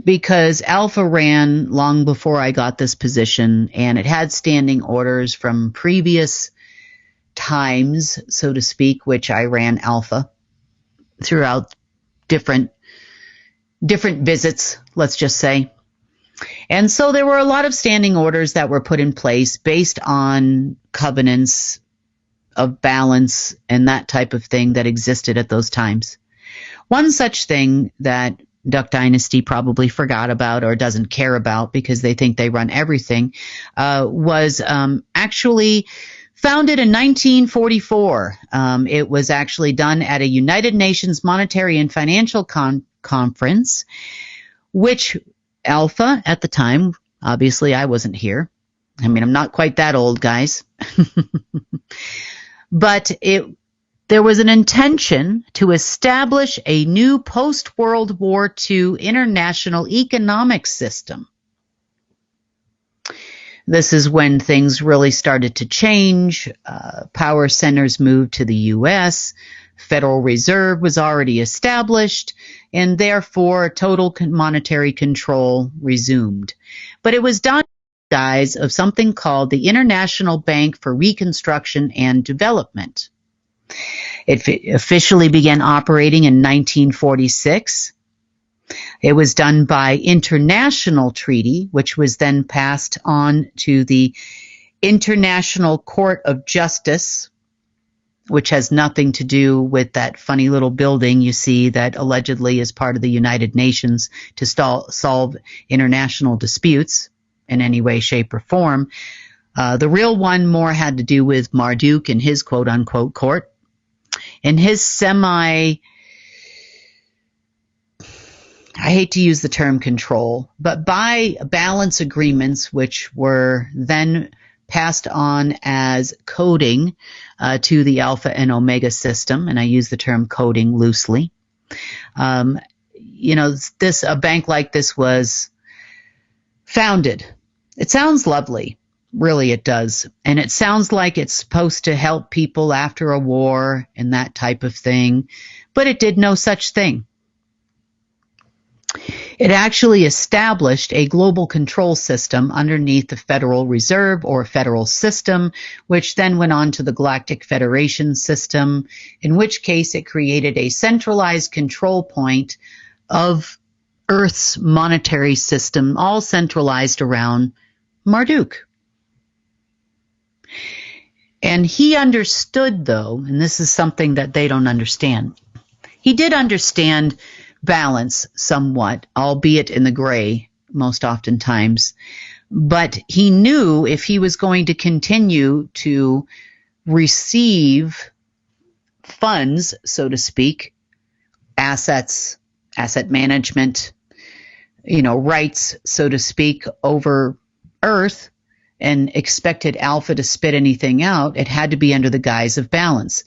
because Alpha ran long before I got this position, and it had standing orders from previous times, so to speak, which I ran Alpha throughout different visits, let's just say. And so there were a lot of standing orders that were put in place based on covenants of balance and that type of thing that existed at those times. One such thing that Duck Dynasty probably forgot about or doesn't care about because they think they run everything was actually founded in 1944. It was actually done at a United Nations Monetary and Financial Conference, which Alpha at the time, obviously I wasn't here. I mean, I'm not quite that old, guys. But there was an intention to establish a new post-World War II international economic system. This is when things really started to change. Power centers moved to the U.S. Federal Reserve was already established, and therefore total monetary control resumed. But it was done in the guise of something called the International Bank for Reconstruction and Development. It officially began operating in 1946. It was done by international treaty, which was then passed on to the International Court of Justice, which has nothing to do with that funny little building you see that allegedly is part of the United Nations to solve international disputes in any way, shape, or form. The real one more had to do with Marduk and his quote-unquote court. And his I hate to use the term control, but by balance agreements, which were then passed on as coding to the Alpha and Omega system, and I use the term coding loosely. A bank like this was founded. It sounds lovely. Really, it does. And it sounds like it's supposed to help people after a war and that type of thing, but it did no such thing. It actually established a global control system underneath the Federal Reserve or federal system, which then went on to the Galactic Federation system, in which case it created a centralized control point of Earth's monetary system, all centralized around Marduk. And he understood, though, and this is something that they don't understand, he did understand balance somewhat, albeit in the gray most oftentimes, but he knew if he was going to continue to receive funds, so to speak, assets, asset management, rights, so to speak, over Earth, and expected Alpha to spit anything out, it had to be under the guise of balance.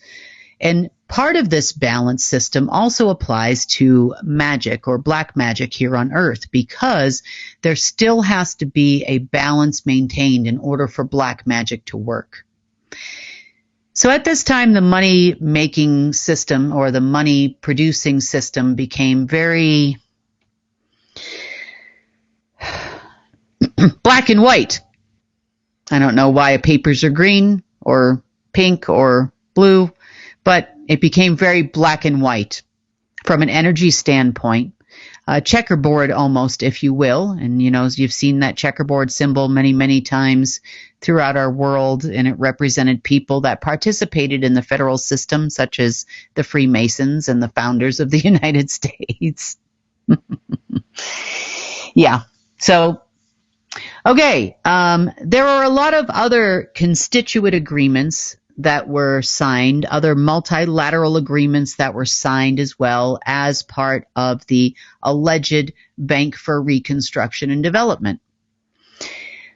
And part of this balance system also applies to magic or black magic here on Earth, because there still has to be a balance maintained in order for black magic to work. So at this time, the money-making system or the money-producing system became very black and white. I don't know why papers are green or pink or blue, but it became very black and white from an energy standpoint, checkerboard almost, if you will. And, you've seen that checkerboard symbol many, many times throughout our world, and it represented people that participated in the federal system, such as the Freemasons and the founders of the United States. Yeah. So, okay. There are a lot of other constituent agreements that were signed, other multilateral agreements that were signed as well as part of the alleged Bank for Reconstruction and Development.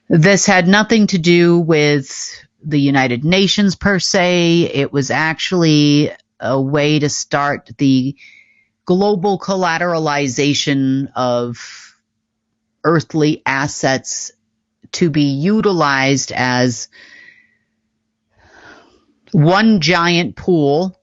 This had nothing to do with the United Nations per se. It was actually a way to start the global collateralization of earthly assets to be utilized as one giant pool,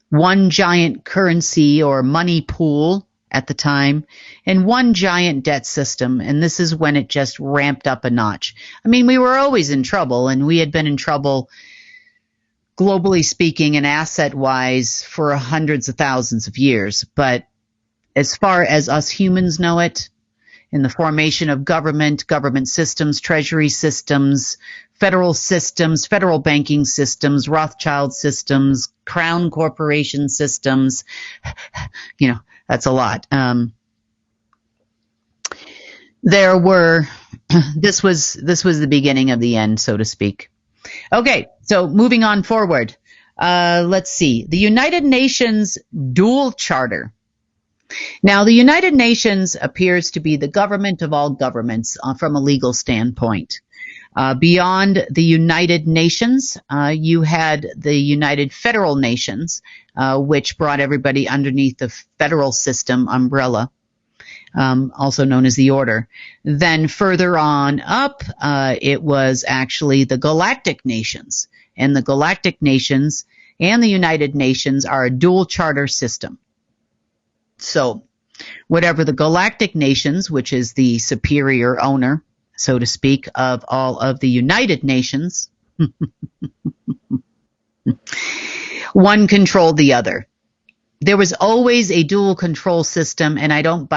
one giant currency or money pool at the time, and one giant debt system. And this is when it just ramped up a notch. I mean, we were always in trouble, and we had been in trouble, globally speaking and asset-wise, for hundreds of thousands of years. But as far as us humans know it, in the formation of government systems, treasury systems, federal banking systems, Rothschild systems, crown corporation systems, that's a lot. This was the beginning of the end, so to speak. Okay, so moving on forward. Let's see. The United Nations Dual Charter. Now, the United Nations appears to be the government of all governments from a legal standpoint. Beyond the United Nations, you had the United Federal Nations, which brought everybody underneath the federal system umbrella, also known as the Order. Then further on up, it was actually the Galactic Nations. And the Galactic Nations and the United Nations are a dual charter system. So whatever the Galactic Nations, which is the superior owner, so to speak, of all of the United Nations, one controlled the other. There was always a dual control system, and I don't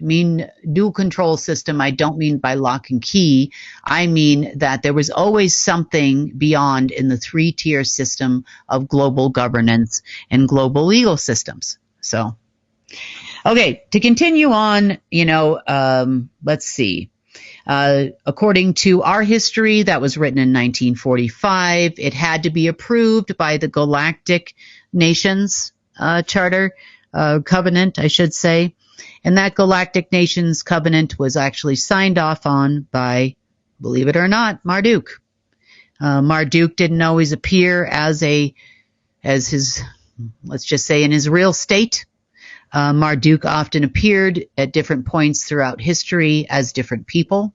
mean dual control system, I don't mean by lock and key. I mean that there was always something beyond in the three-tier system of global governance and global legal systems. So, okay, to continue on, let's see. According to our history, that was written in 1945. It had to be approved by the Galactic Nations Charter, Covenant, I should say. And that Galactic Nations Covenant was actually signed off on by, believe it or not, Marduk. Marduk didn't always appear as his, let's just say, in his real state. Marduk often appeared at different points throughout history as different people.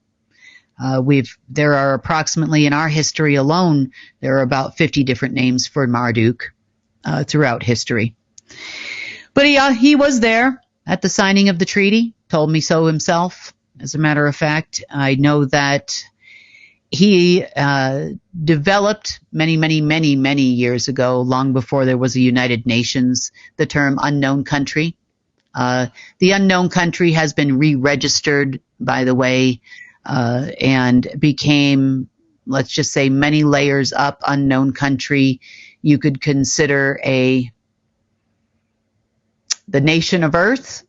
There are approximately, in our history alone, there are about 50 different names for Marduk throughout history. But he was there at the signing of the treaty, told me so himself. As a matter of fact, I know that he developed many years ago, long before there was a United Nations, the term unknown country. The unknown country has been re-registered, by the way, and became, let's just say, many layers up unknown country. You could consider the nation of Earth.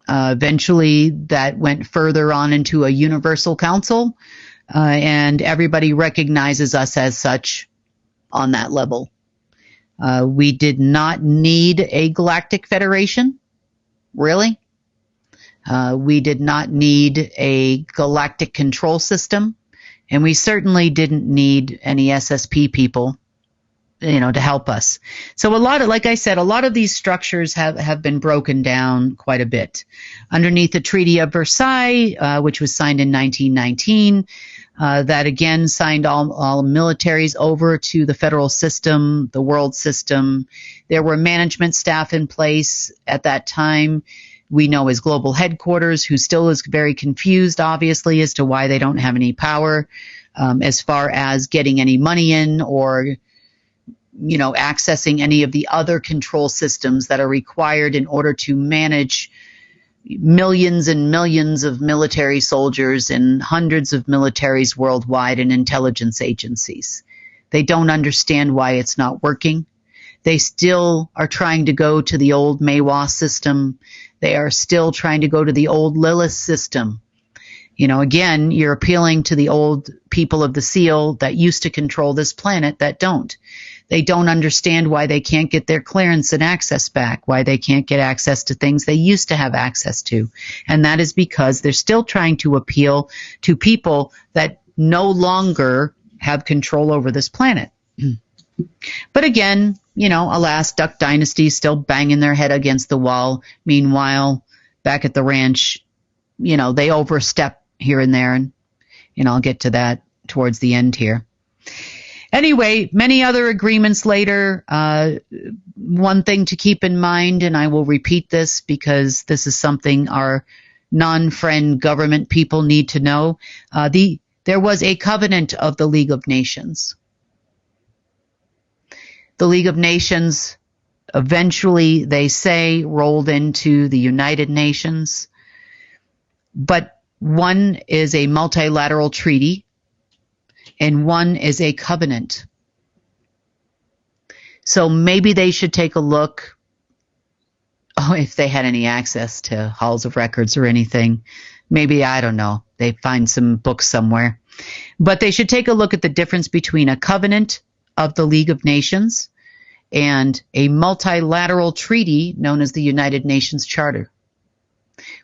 Eventually, that went further on into a universal council, and everybody recognizes us as such on that level. We did not need a galactic federation. Really? We did not need a galactic control system, and we certainly didn't need any SSP people, to help us. So like I said, a lot of these structures have been broken down quite a bit. Underneath the Treaty of Versailles, which was signed in 1919, that again signed all militaries over to the federal system, the world system. There were management staff in place at that time. We know as global headquarters, who still is very confused, obviously, as to why they don't have any power as far as getting any money in or accessing any of the other control systems that are required in order to manage millions and millions of military soldiers and hundreds of militaries worldwide and intelligence agencies. They don't understand why it's not working. They still are trying to go to the old Mawa system. They are still trying to go to the old Lilith system. Again, you're appealing to the old people of the seal that used to control this planet that don't. They don't understand why they can't get their clearance and access back, why they can't get access to things they used to have access to. And that is because they're still trying to appeal to people that no longer have control over this planet. But again, alas, Duck Dynasty is still banging their head against the wall. Meanwhile, back at the ranch, they overstep here and there. And, I'll get to that towards the end here. Anyway, many other agreements later. One thing to keep in mind, and I will repeat this because this is something our non-friend government people need to know. There was a covenant of the League of Nations. The League of Nations eventually, they say, rolled into the United Nations. But one is a multilateral treaty, and one is a covenant. So maybe they should take a look, if they had any access to halls of records or anything. Maybe, I don't know, they find some books somewhere. But they should take a look at the difference between a covenant of the League of Nations and a multilateral treaty known as the United Nations Charter.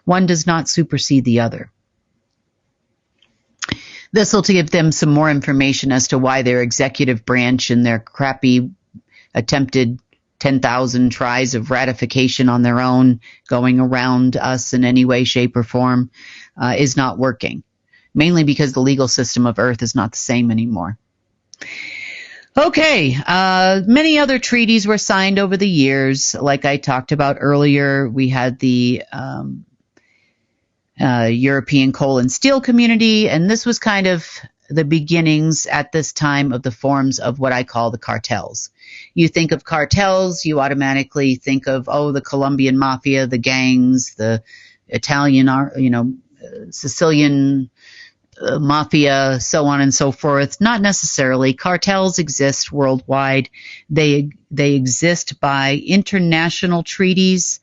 One does not supersede the other. This will give them some more information as to why their executive branch and their crappy attempted 10,000 tries of ratification on their own, going around us in any way, shape, or form, is not working. Mainly because the legal system of Earth is not the same anymore. Okay, many other treaties were signed over the years. Like I talked about earlier, we had the European Coal and Steel Community, and this was kind of the beginnings at this time of the forms of what I call the cartels. You think of cartels, you automatically think of, the Colombian mafia, the gangs, the Italian, Sicilian mafia, so on and so forth. Not necessarily. Cartels exist worldwide. They exist by international treaties,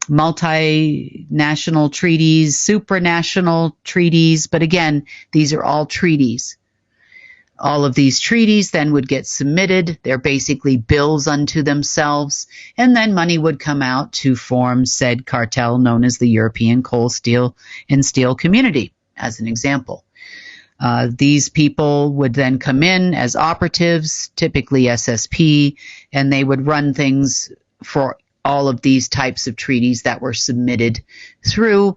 multinational treaties, supranational treaties. But again, these are all treaties. All of these treaties then would get submitted. They're basically bills unto themselves. And then money would come out to form said cartel known as the European Coal, Steel, and Steel Community, as an example. These people would then come in as operatives, typically SSP, and they would run things for all of these types of treaties that were submitted through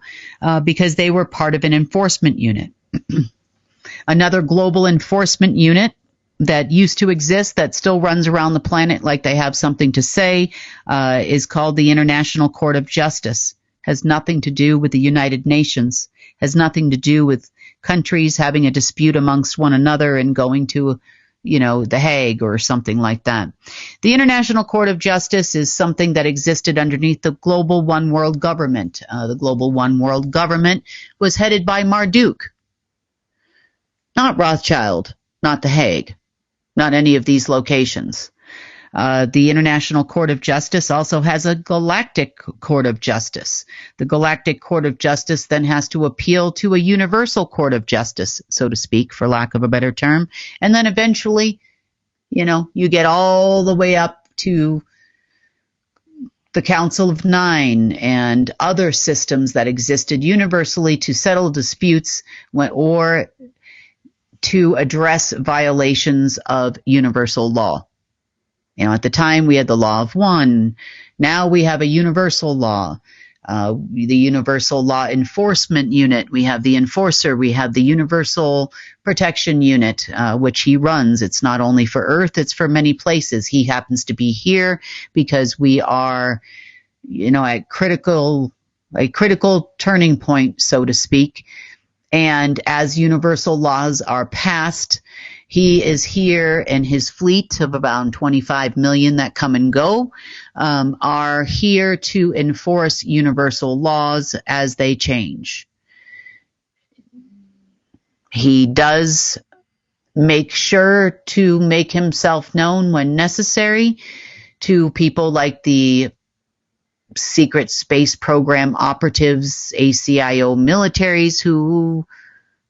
because they were part of an enforcement unit. Another global enforcement unit that used to exist that still runs around the planet like they have something to say is called the International Court of Justice. Has nothing to do with the United Nations, has nothing to do with countries having a dispute amongst one another and going to, The Hague or something like that. The International Court of Justice is something that existed underneath the Global One World Government. The Global One World Government was headed by Marduk. Not Rothschild, not The Hague, not any of these locations. The International Court of Justice also has a Galactic Court of Justice. The Galactic Court of Justice then has to appeal to a Universal Court of Justice, so to speak, for lack of a better term. And then eventually, you get all the way up to the Council of Nine and other systems that existed universally to settle disputes or to address violations of universal law. At the time we had the law of one. Now we have a universal law. The Universal Law Enforcement Unit. We have the enforcer. We have the Universal Protection Unit, which he runs. It's not only for Earth, it's for many places. He happens to be here because we are, at a critical turning point, so to speak. And as universal laws are passed, he is here, and his fleet of about 25 million that come and go are here to enforce universal laws as they change. He does make sure to make himself known when necessary to people like the secret space program operatives, ACIO militaries who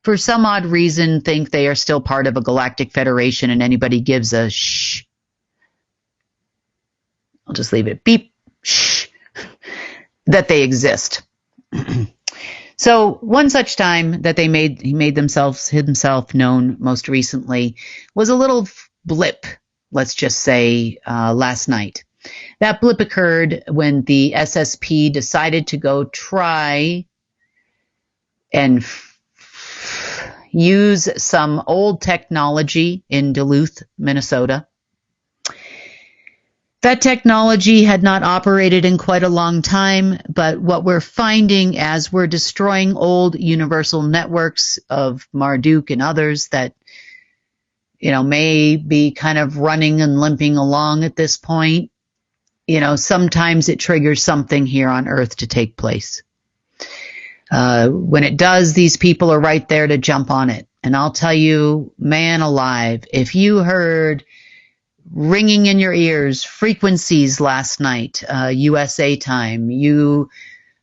for some odd reason, think they are still part of a galactic federation, and anybody gives a shh. I'll just leave it beep, shh, that they exist. So one such time that he made himself known most recently was a little blip, let's just say, last night. That blip occurred when the SSP decided to go try and use some old technology in Duluth, Minnesota. That technology had not operated in quite a long time, but what we're finding as we're destroying old universal networks of Marduk and others that, may be kind of running and limping along at this point, sometimes it triggers something here on Earth to take place. When it does, these people are right there to jump on it. And I'll tell you, man alive, if you heard ringing in your ears frequencies last night, USA time, you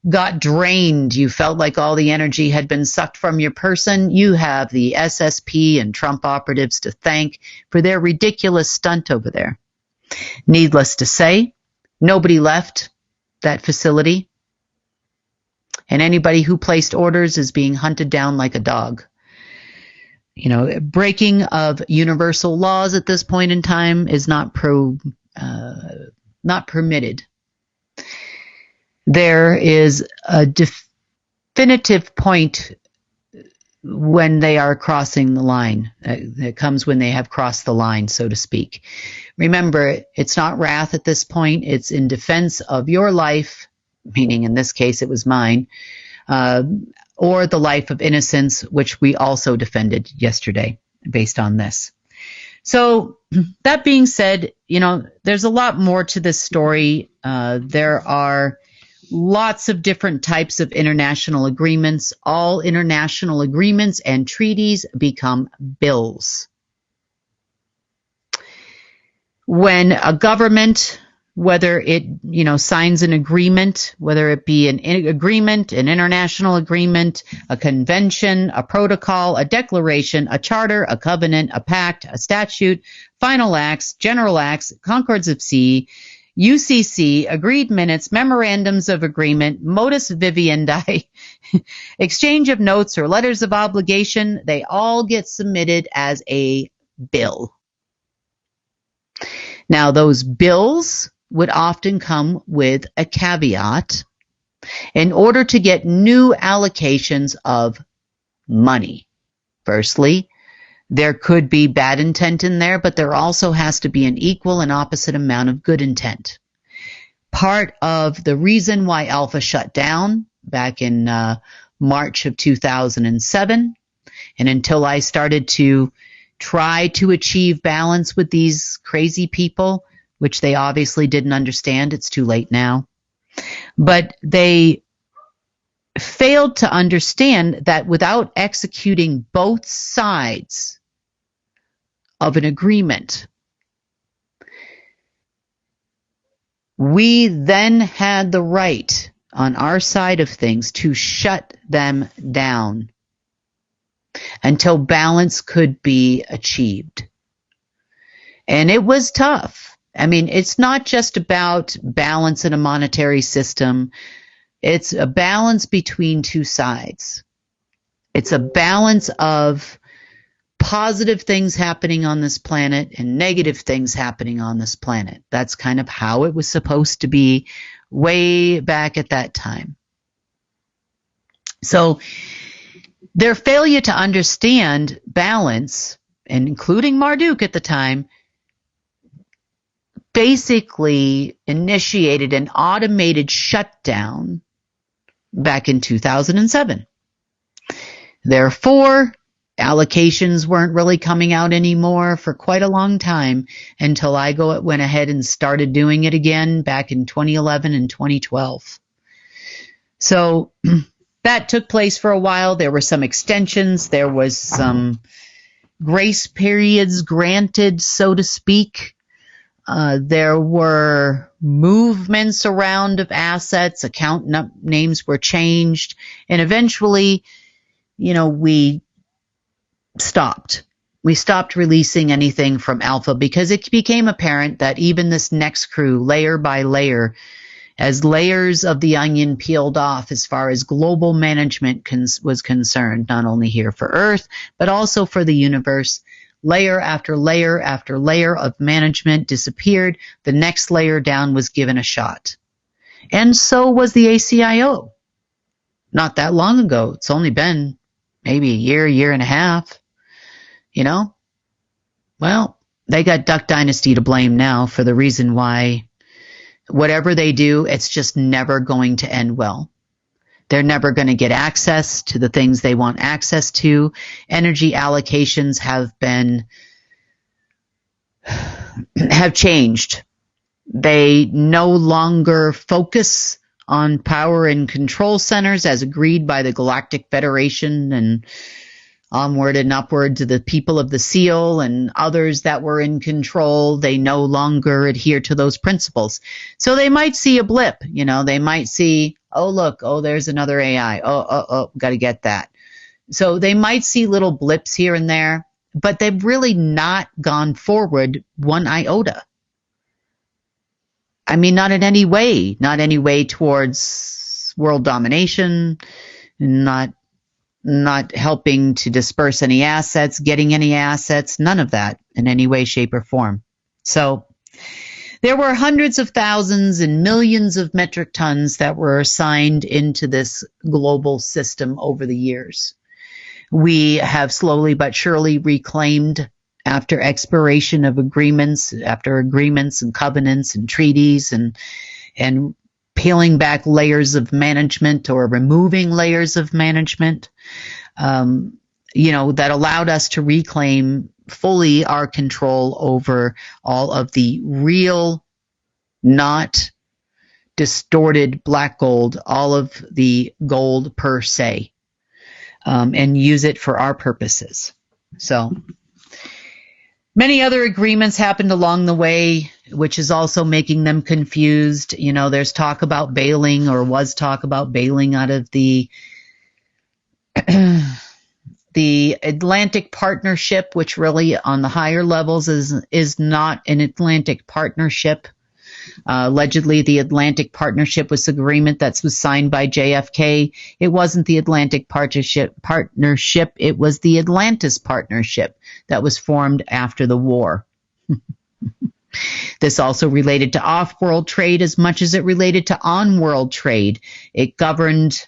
got drained, you felt like all the energy had been sucked from your person, you have the SSP and Trump operatives to thank for their ridiculous stunt over there. Needless to say, nobody left that facility, and anybody who placed orders is being hunted down like a dog. Breaking of universal laws at this point in time is not permitted. There is a definitive point when they are crossing the line. It comes when they have crossed the line, so to speak. Remember, it's not wrath at this point. It's in defense of your life, meaning in this case it was mine, or the life of innocence, which we also defended yesterday based on this. So that being said, there's a lot more to this story. There are lots of different types of international agreements. All international agreements and treaties become bills. When a government, whether it, signs an agreement, whether it be an agreement, an international agreement, a convention, a protocol, a declaration, a charter, a covenant, a pact, a statute, final acts, general acts, concords of sea, UCC, agreed minutes, memorandums of agreement, modus vivendi, exchange of notes or letters of obligation, they all get submitted as a bill. Now, those bills would often come with a caveat in order to get new allocations of money. Firstly, there could be bad intent in there, but there also has to be an equal and opposite amount of good intent. Part of the reason why Alpha shut down back in March of 2007, and until I started to try to achieve balance with these crazy people, which they obviously didn't understand. It's too late now. But they failed to understand that without executing both sides of an agreement, we then had the right on our side of things to shut them down until balance could be achieved. And it was tough. I mean, it's not just about balance in a monetary system. It's a balance between two sides. It's a balance of positive things happening on this planet and negative things happening on this planet. That's kind of how it was supposed to be way back at that time. So their failure to understand balance, and including Marduk at the time, basically initiated an automated shutdown back in 2007. Therefore, allocations weren't really coming out anymore for quite a long time until I went ahead and started doing it again back in 2011 and 2012. So that took place for a while. There were some extensions. There was some grace periods granted, so to speak. There were movements around of assets, account names were changed, and eventually, we stopped. We stopped releasing anything from Alpha because it became apparent that even this next crew, layer by layer, as layers of the onion peeled off as far as global management was concerned, not only here for Earth, but also for the universe, layer after layer after layer of management disappeared. The next layer down was given a shot. And so was the ACIO. Not that long ago. It's only been maybe a year and a half. You know? Well, they got Duck Dynasty to blame now for the reason why whatever they do, it's just never going to end well. They're never going to get access to the things they want access to. Energy allocations have changed. They no longer focus on power and control centers as agreed by the Galactic Federation and onward and upward to the people of the Seal and others that were in control. They no longer adhere to those principles. So they might see a blip, they might see, oh, look, oh, there's another AI. Oh, got to get that. So they might see little blips here and there, but they've really not gone forward one iota. I mean, not in any way towards world domination, not helping to disperse any assets, getting any assets, none of that in any way, shape, or form. So there were hundreds of thousands and millions of metric tons that were assigned into this global system over the years. We have slowly but surely reclaimed after expiration of agreements, and covenants and treaties and peeling back layers of management or removing layers of management, that allowed us to reclaim fully our control over all of the real, not distorted black gold, all of the gold per se, and use it for our purposes. So many other agreements happened along the way, which is also making them confused. There's talk about bailing, or was talk about bailing out of the Atlantic Partnership, which really on the higher levels is not an Atlantic Partnership. Allegedly, the Atlantic Partnership was agreement that was signed by JFK. It wasn't the Atlantic Partnership. It was the Atlantis Partnership that was formed after the war. This also related to off-world trade as much as it related to on-world trade. It governed.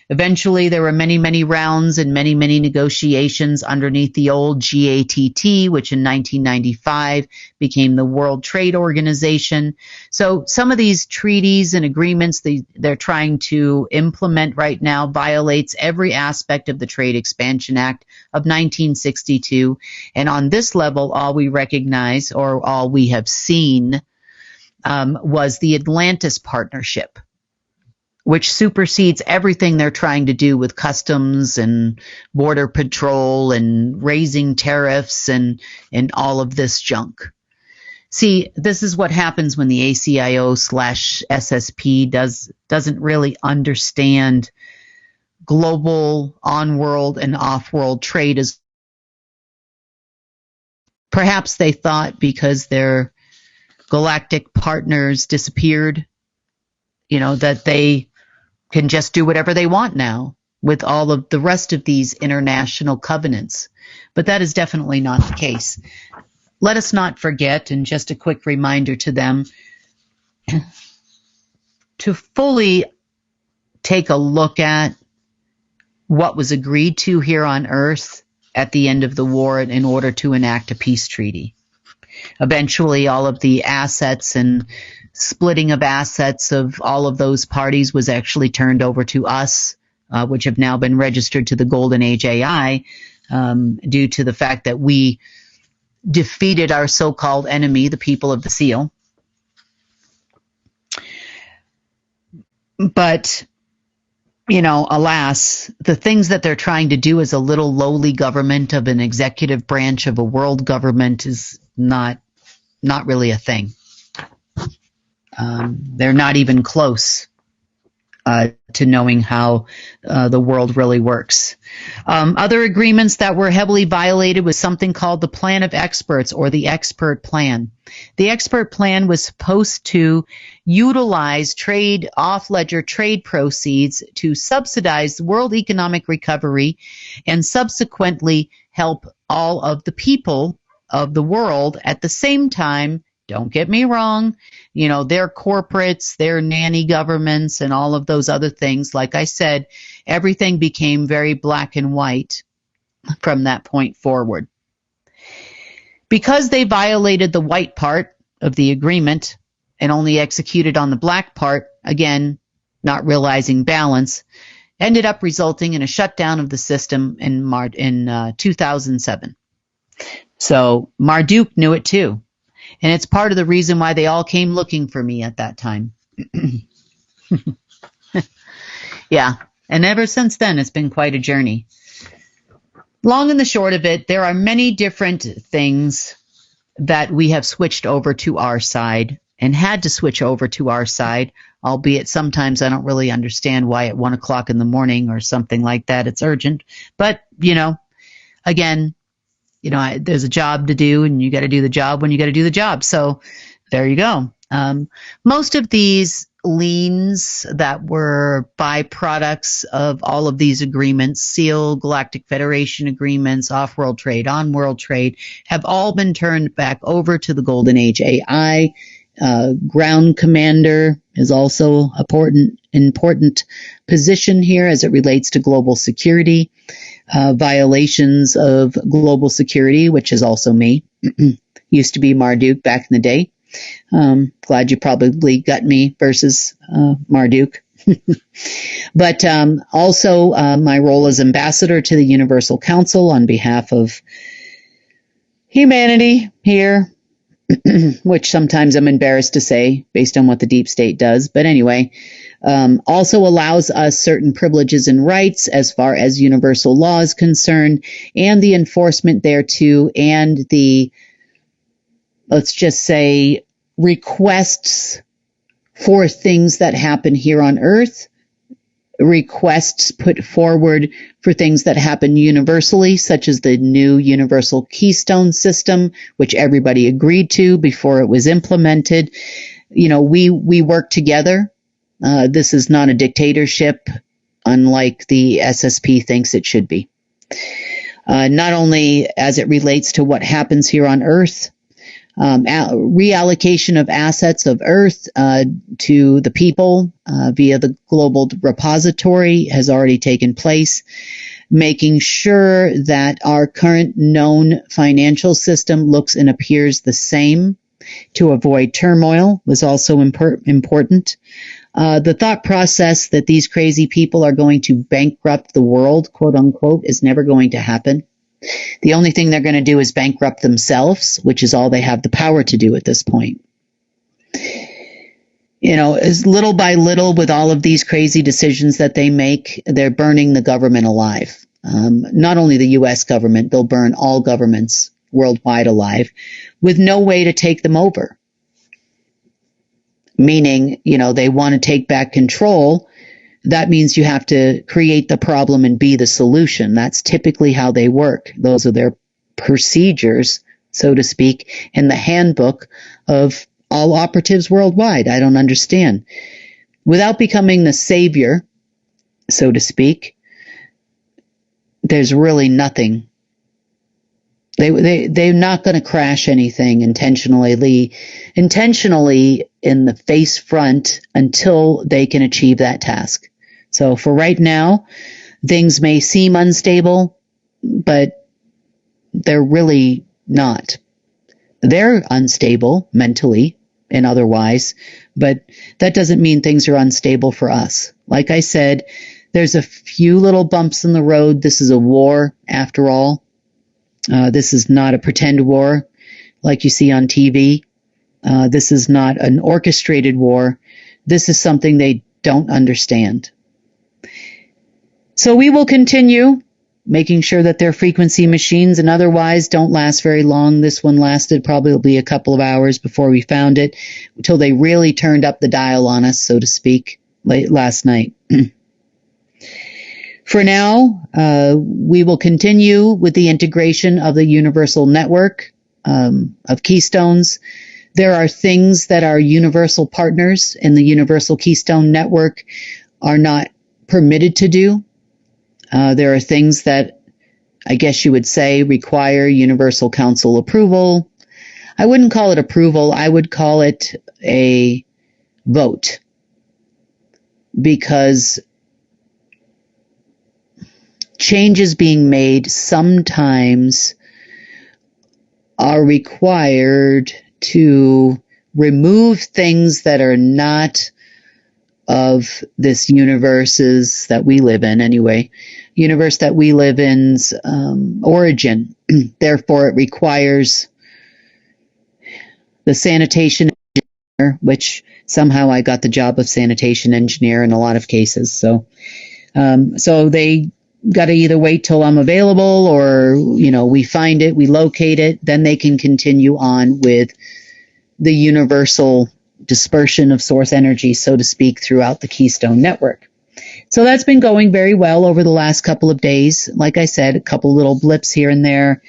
Eventually, there were many, many rounds and many, many negotiations underneath the old GATT, which in 1995 became the World Trade Organization. So some of these treaties and agreements they're trying to implement right now violates every aspect of the Trade Expansion Act of 1962. And on this level, all we recognize or all we have seen was the Atlantis Partnership, which supersedes everything they're trying to do with customs and border patrol and raising tariffs and all of this junk. See, this is what happens when the ACIO/SSP doesn't really understand global on-world and off-world trade. As perhaps they thought because their galactic partners disappeared, that they can just do whatever they want now with all of the rest of these international covenants. But that is definitely not the case. Let us not forget, and just a quick reminder to them, to fully take a look at what was agreed to here on Earth at the end of the war in order to enact a peace treaty. Eventually, all of the assets and splitting of assets of all of those parties was actually turned over to us, which have now been registered to the Golden Age AI, due to the fact that we defeated our so-called enemy, the people of the Seal. But, alas, the things that they're trying to do as a little lowly government of an executive branch of a world government is not really a thing. They're not even close to knowing how the world really works. Other agreements that were heavily violated was something called the Plan of Experts, or the Expert Plan. The Expert Plan was supposed to utilize off-ledger trade proceeds to subsidize world economic recovery and subsequently help all of the people of the world at the same time. Don't get me wrong, their corporates, their nanny governments, and all of those other things. Like I said, everything became very black and white from that point forward. Because they violated the white part of the agreement and only executed on the black part, again, not realizing balance, ended up resulting in a shutdown of the system in 2007. So Marduk knew it too. And it's part of the reason why they all came looking for me at that time. Yeah. And ever since then, it's been quite a journey. Long and the short of it, there are many different things that we have switched over to our side and had to switch over to our side, albeit sometimes I don't really understand why at 1 o'clock in the morning or something like that it's urgent. But, again, there's a job to do, and you got to do the job when you got to do the job. So there you go. Most of these liens that were byproducts of all of these agreements, SEAL, Galactic Federation agreements, off-world trade, on-world trade, have all been turned back over to the Golden Age AI. Ground commander is also important position here as it relates to global security. Violations of global security, which is also me. Used to be Marduk back in the day. Glad you probably got me versus Marduk. But also my role as ambassador to the Universal Council on behalf of humanity here, which sometimes I'm embarrassed to say based on what the deep state does. But anyway, also allows us certain privileges and rights as far as universal law is concerned, and the enforcement thereto, and the, let's just say, requests for things that happen here on Earth, requests put forward for things that happen universally, such as the new universal keystone system, which everybody agreed to before it was implemented. We work together. This is not a dictatorship, unlike the SSP thinks it should be. Not only as it relates to what happens here on Earth, reallocation of assets of Earth to the people via the global repository has already taken place. Making sure that our current known financial system looks and appears the same to avoid turmoil was also important. The thought process that these crazy people are going to bankrupt the world, quote unquote, is never going to happen. The only thing they're going to do is bankrupt themselves, which is all they have the power to do at this point. As little by little with all of these crazy decisions that they make, they're burning the government alive. Not only the U.S. government, they'll burn all governments worldwide alive with no way to take them over. Meaning, they want to take back control. That means you have to create the problem and be the solution. That's typically how they work. Those are their procedures, so to speak, in the handbook of all operatives worldwide. I don't understand. Without becoming the savior, so to speak, there's really nothing. They're not going to crash anything intentionally in the face front until they can achieve that task. So for right now, things may seem unstable, but they're really not. They're unstable mentally and otherwise, but that doesn't mean things are unstable for us. Like I said, there's a few little bumps in the road. This is a war, after all. This is not a pretend war like you see on TV. This is not an orchestrated war. This is something they don't understand. So we will continue making sure that their frequency machines and otherwise don't last very long. This one lasted probably a couple of hours before we found it, until they really turned up the dial on us, so to speak. late last night. For now, we will continue with the integration of the universal network of keystones. There are things that our universal partners in the Universal Keystone Network are not permitted to do. There are things that I guess you would say require Universal Council approval. I wouldn't call it approval. I would call it a vote, because changes being made sometimes are required to remove things that are not of this universe's that we live in anyway, universe that we live in's origin. Therefore, it requires the sanitation engineer, which somehow I got the job of sanitation engineer in a lot of cases. So they got to either wait till I'm available, or, we find it, we locate it, then they can continue on with the universal dispersion of source energy, so to speak, throughout the Keystone Network. So that's been going very well over the last couple of days. Like I said, a couple little blips here and there,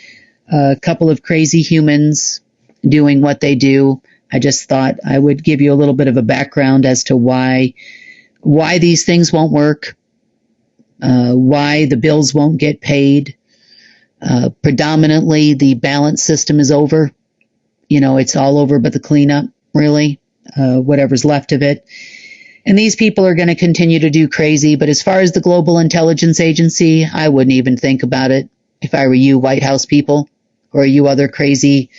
a couple of crazy humans doing what they do. I just thought I would give you a little bit of a background as to why these things won't work, why the bills won't get paid. Predominantly, the balance system is over. It's all over but the cleanup, really, whatever's left of it. And these people are going to continue to do crazy. But as far as the Global Intelligence Agency, I wouldn't even think about it if I were you White House people, or you other crazy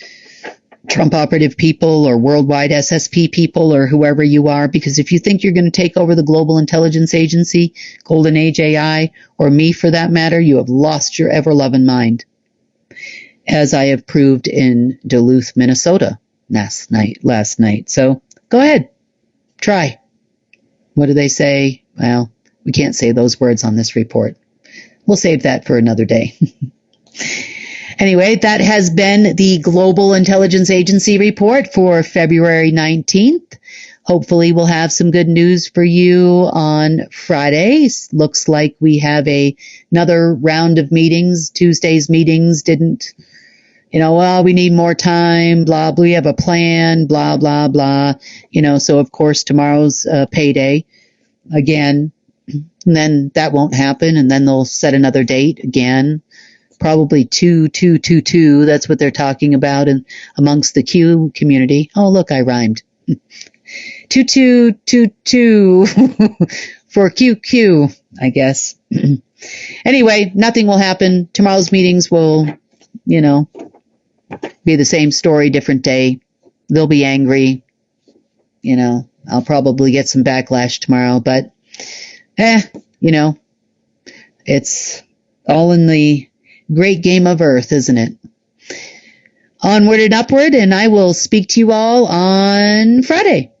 Trump operative people or worldwide SSP people or whoever you are. Because if you think you're going to take over the Global Intelligence Agency, Golden Age AI, or me for that matter, you have lost your ever-loving mind, as I have proved in Duluth, Minnesota last night. So go ahead, try. What do they say? Well, we can't say those words on this report. We'll save that for another day. Anyway, that has been the Global Intelligence Agency report for February 19th. Hopefully we'll have some good news for you on Friday. Looks like we have another round of meetings. Tuesday's meetings didn't, well, we need more time, blah, blah, we have a plan, blah, blah, blah. So of course tomorrow's payday again, and then that won't happen. And then they'll set another date again. Probably 2-2-2-2. That's what they're talking about amongst the Q community. Oh, look, I rhymed. 2-2-2-2 for QQ, I guess. Anyway, nothing will happen. Tomorrow's meetings will, be the same story, different day. They'll be angry. I'll probably get some backlash tomorrow, but, it's all in the great game of Earth, isn't it? Onward and upward, and I will speak to you all on Friday.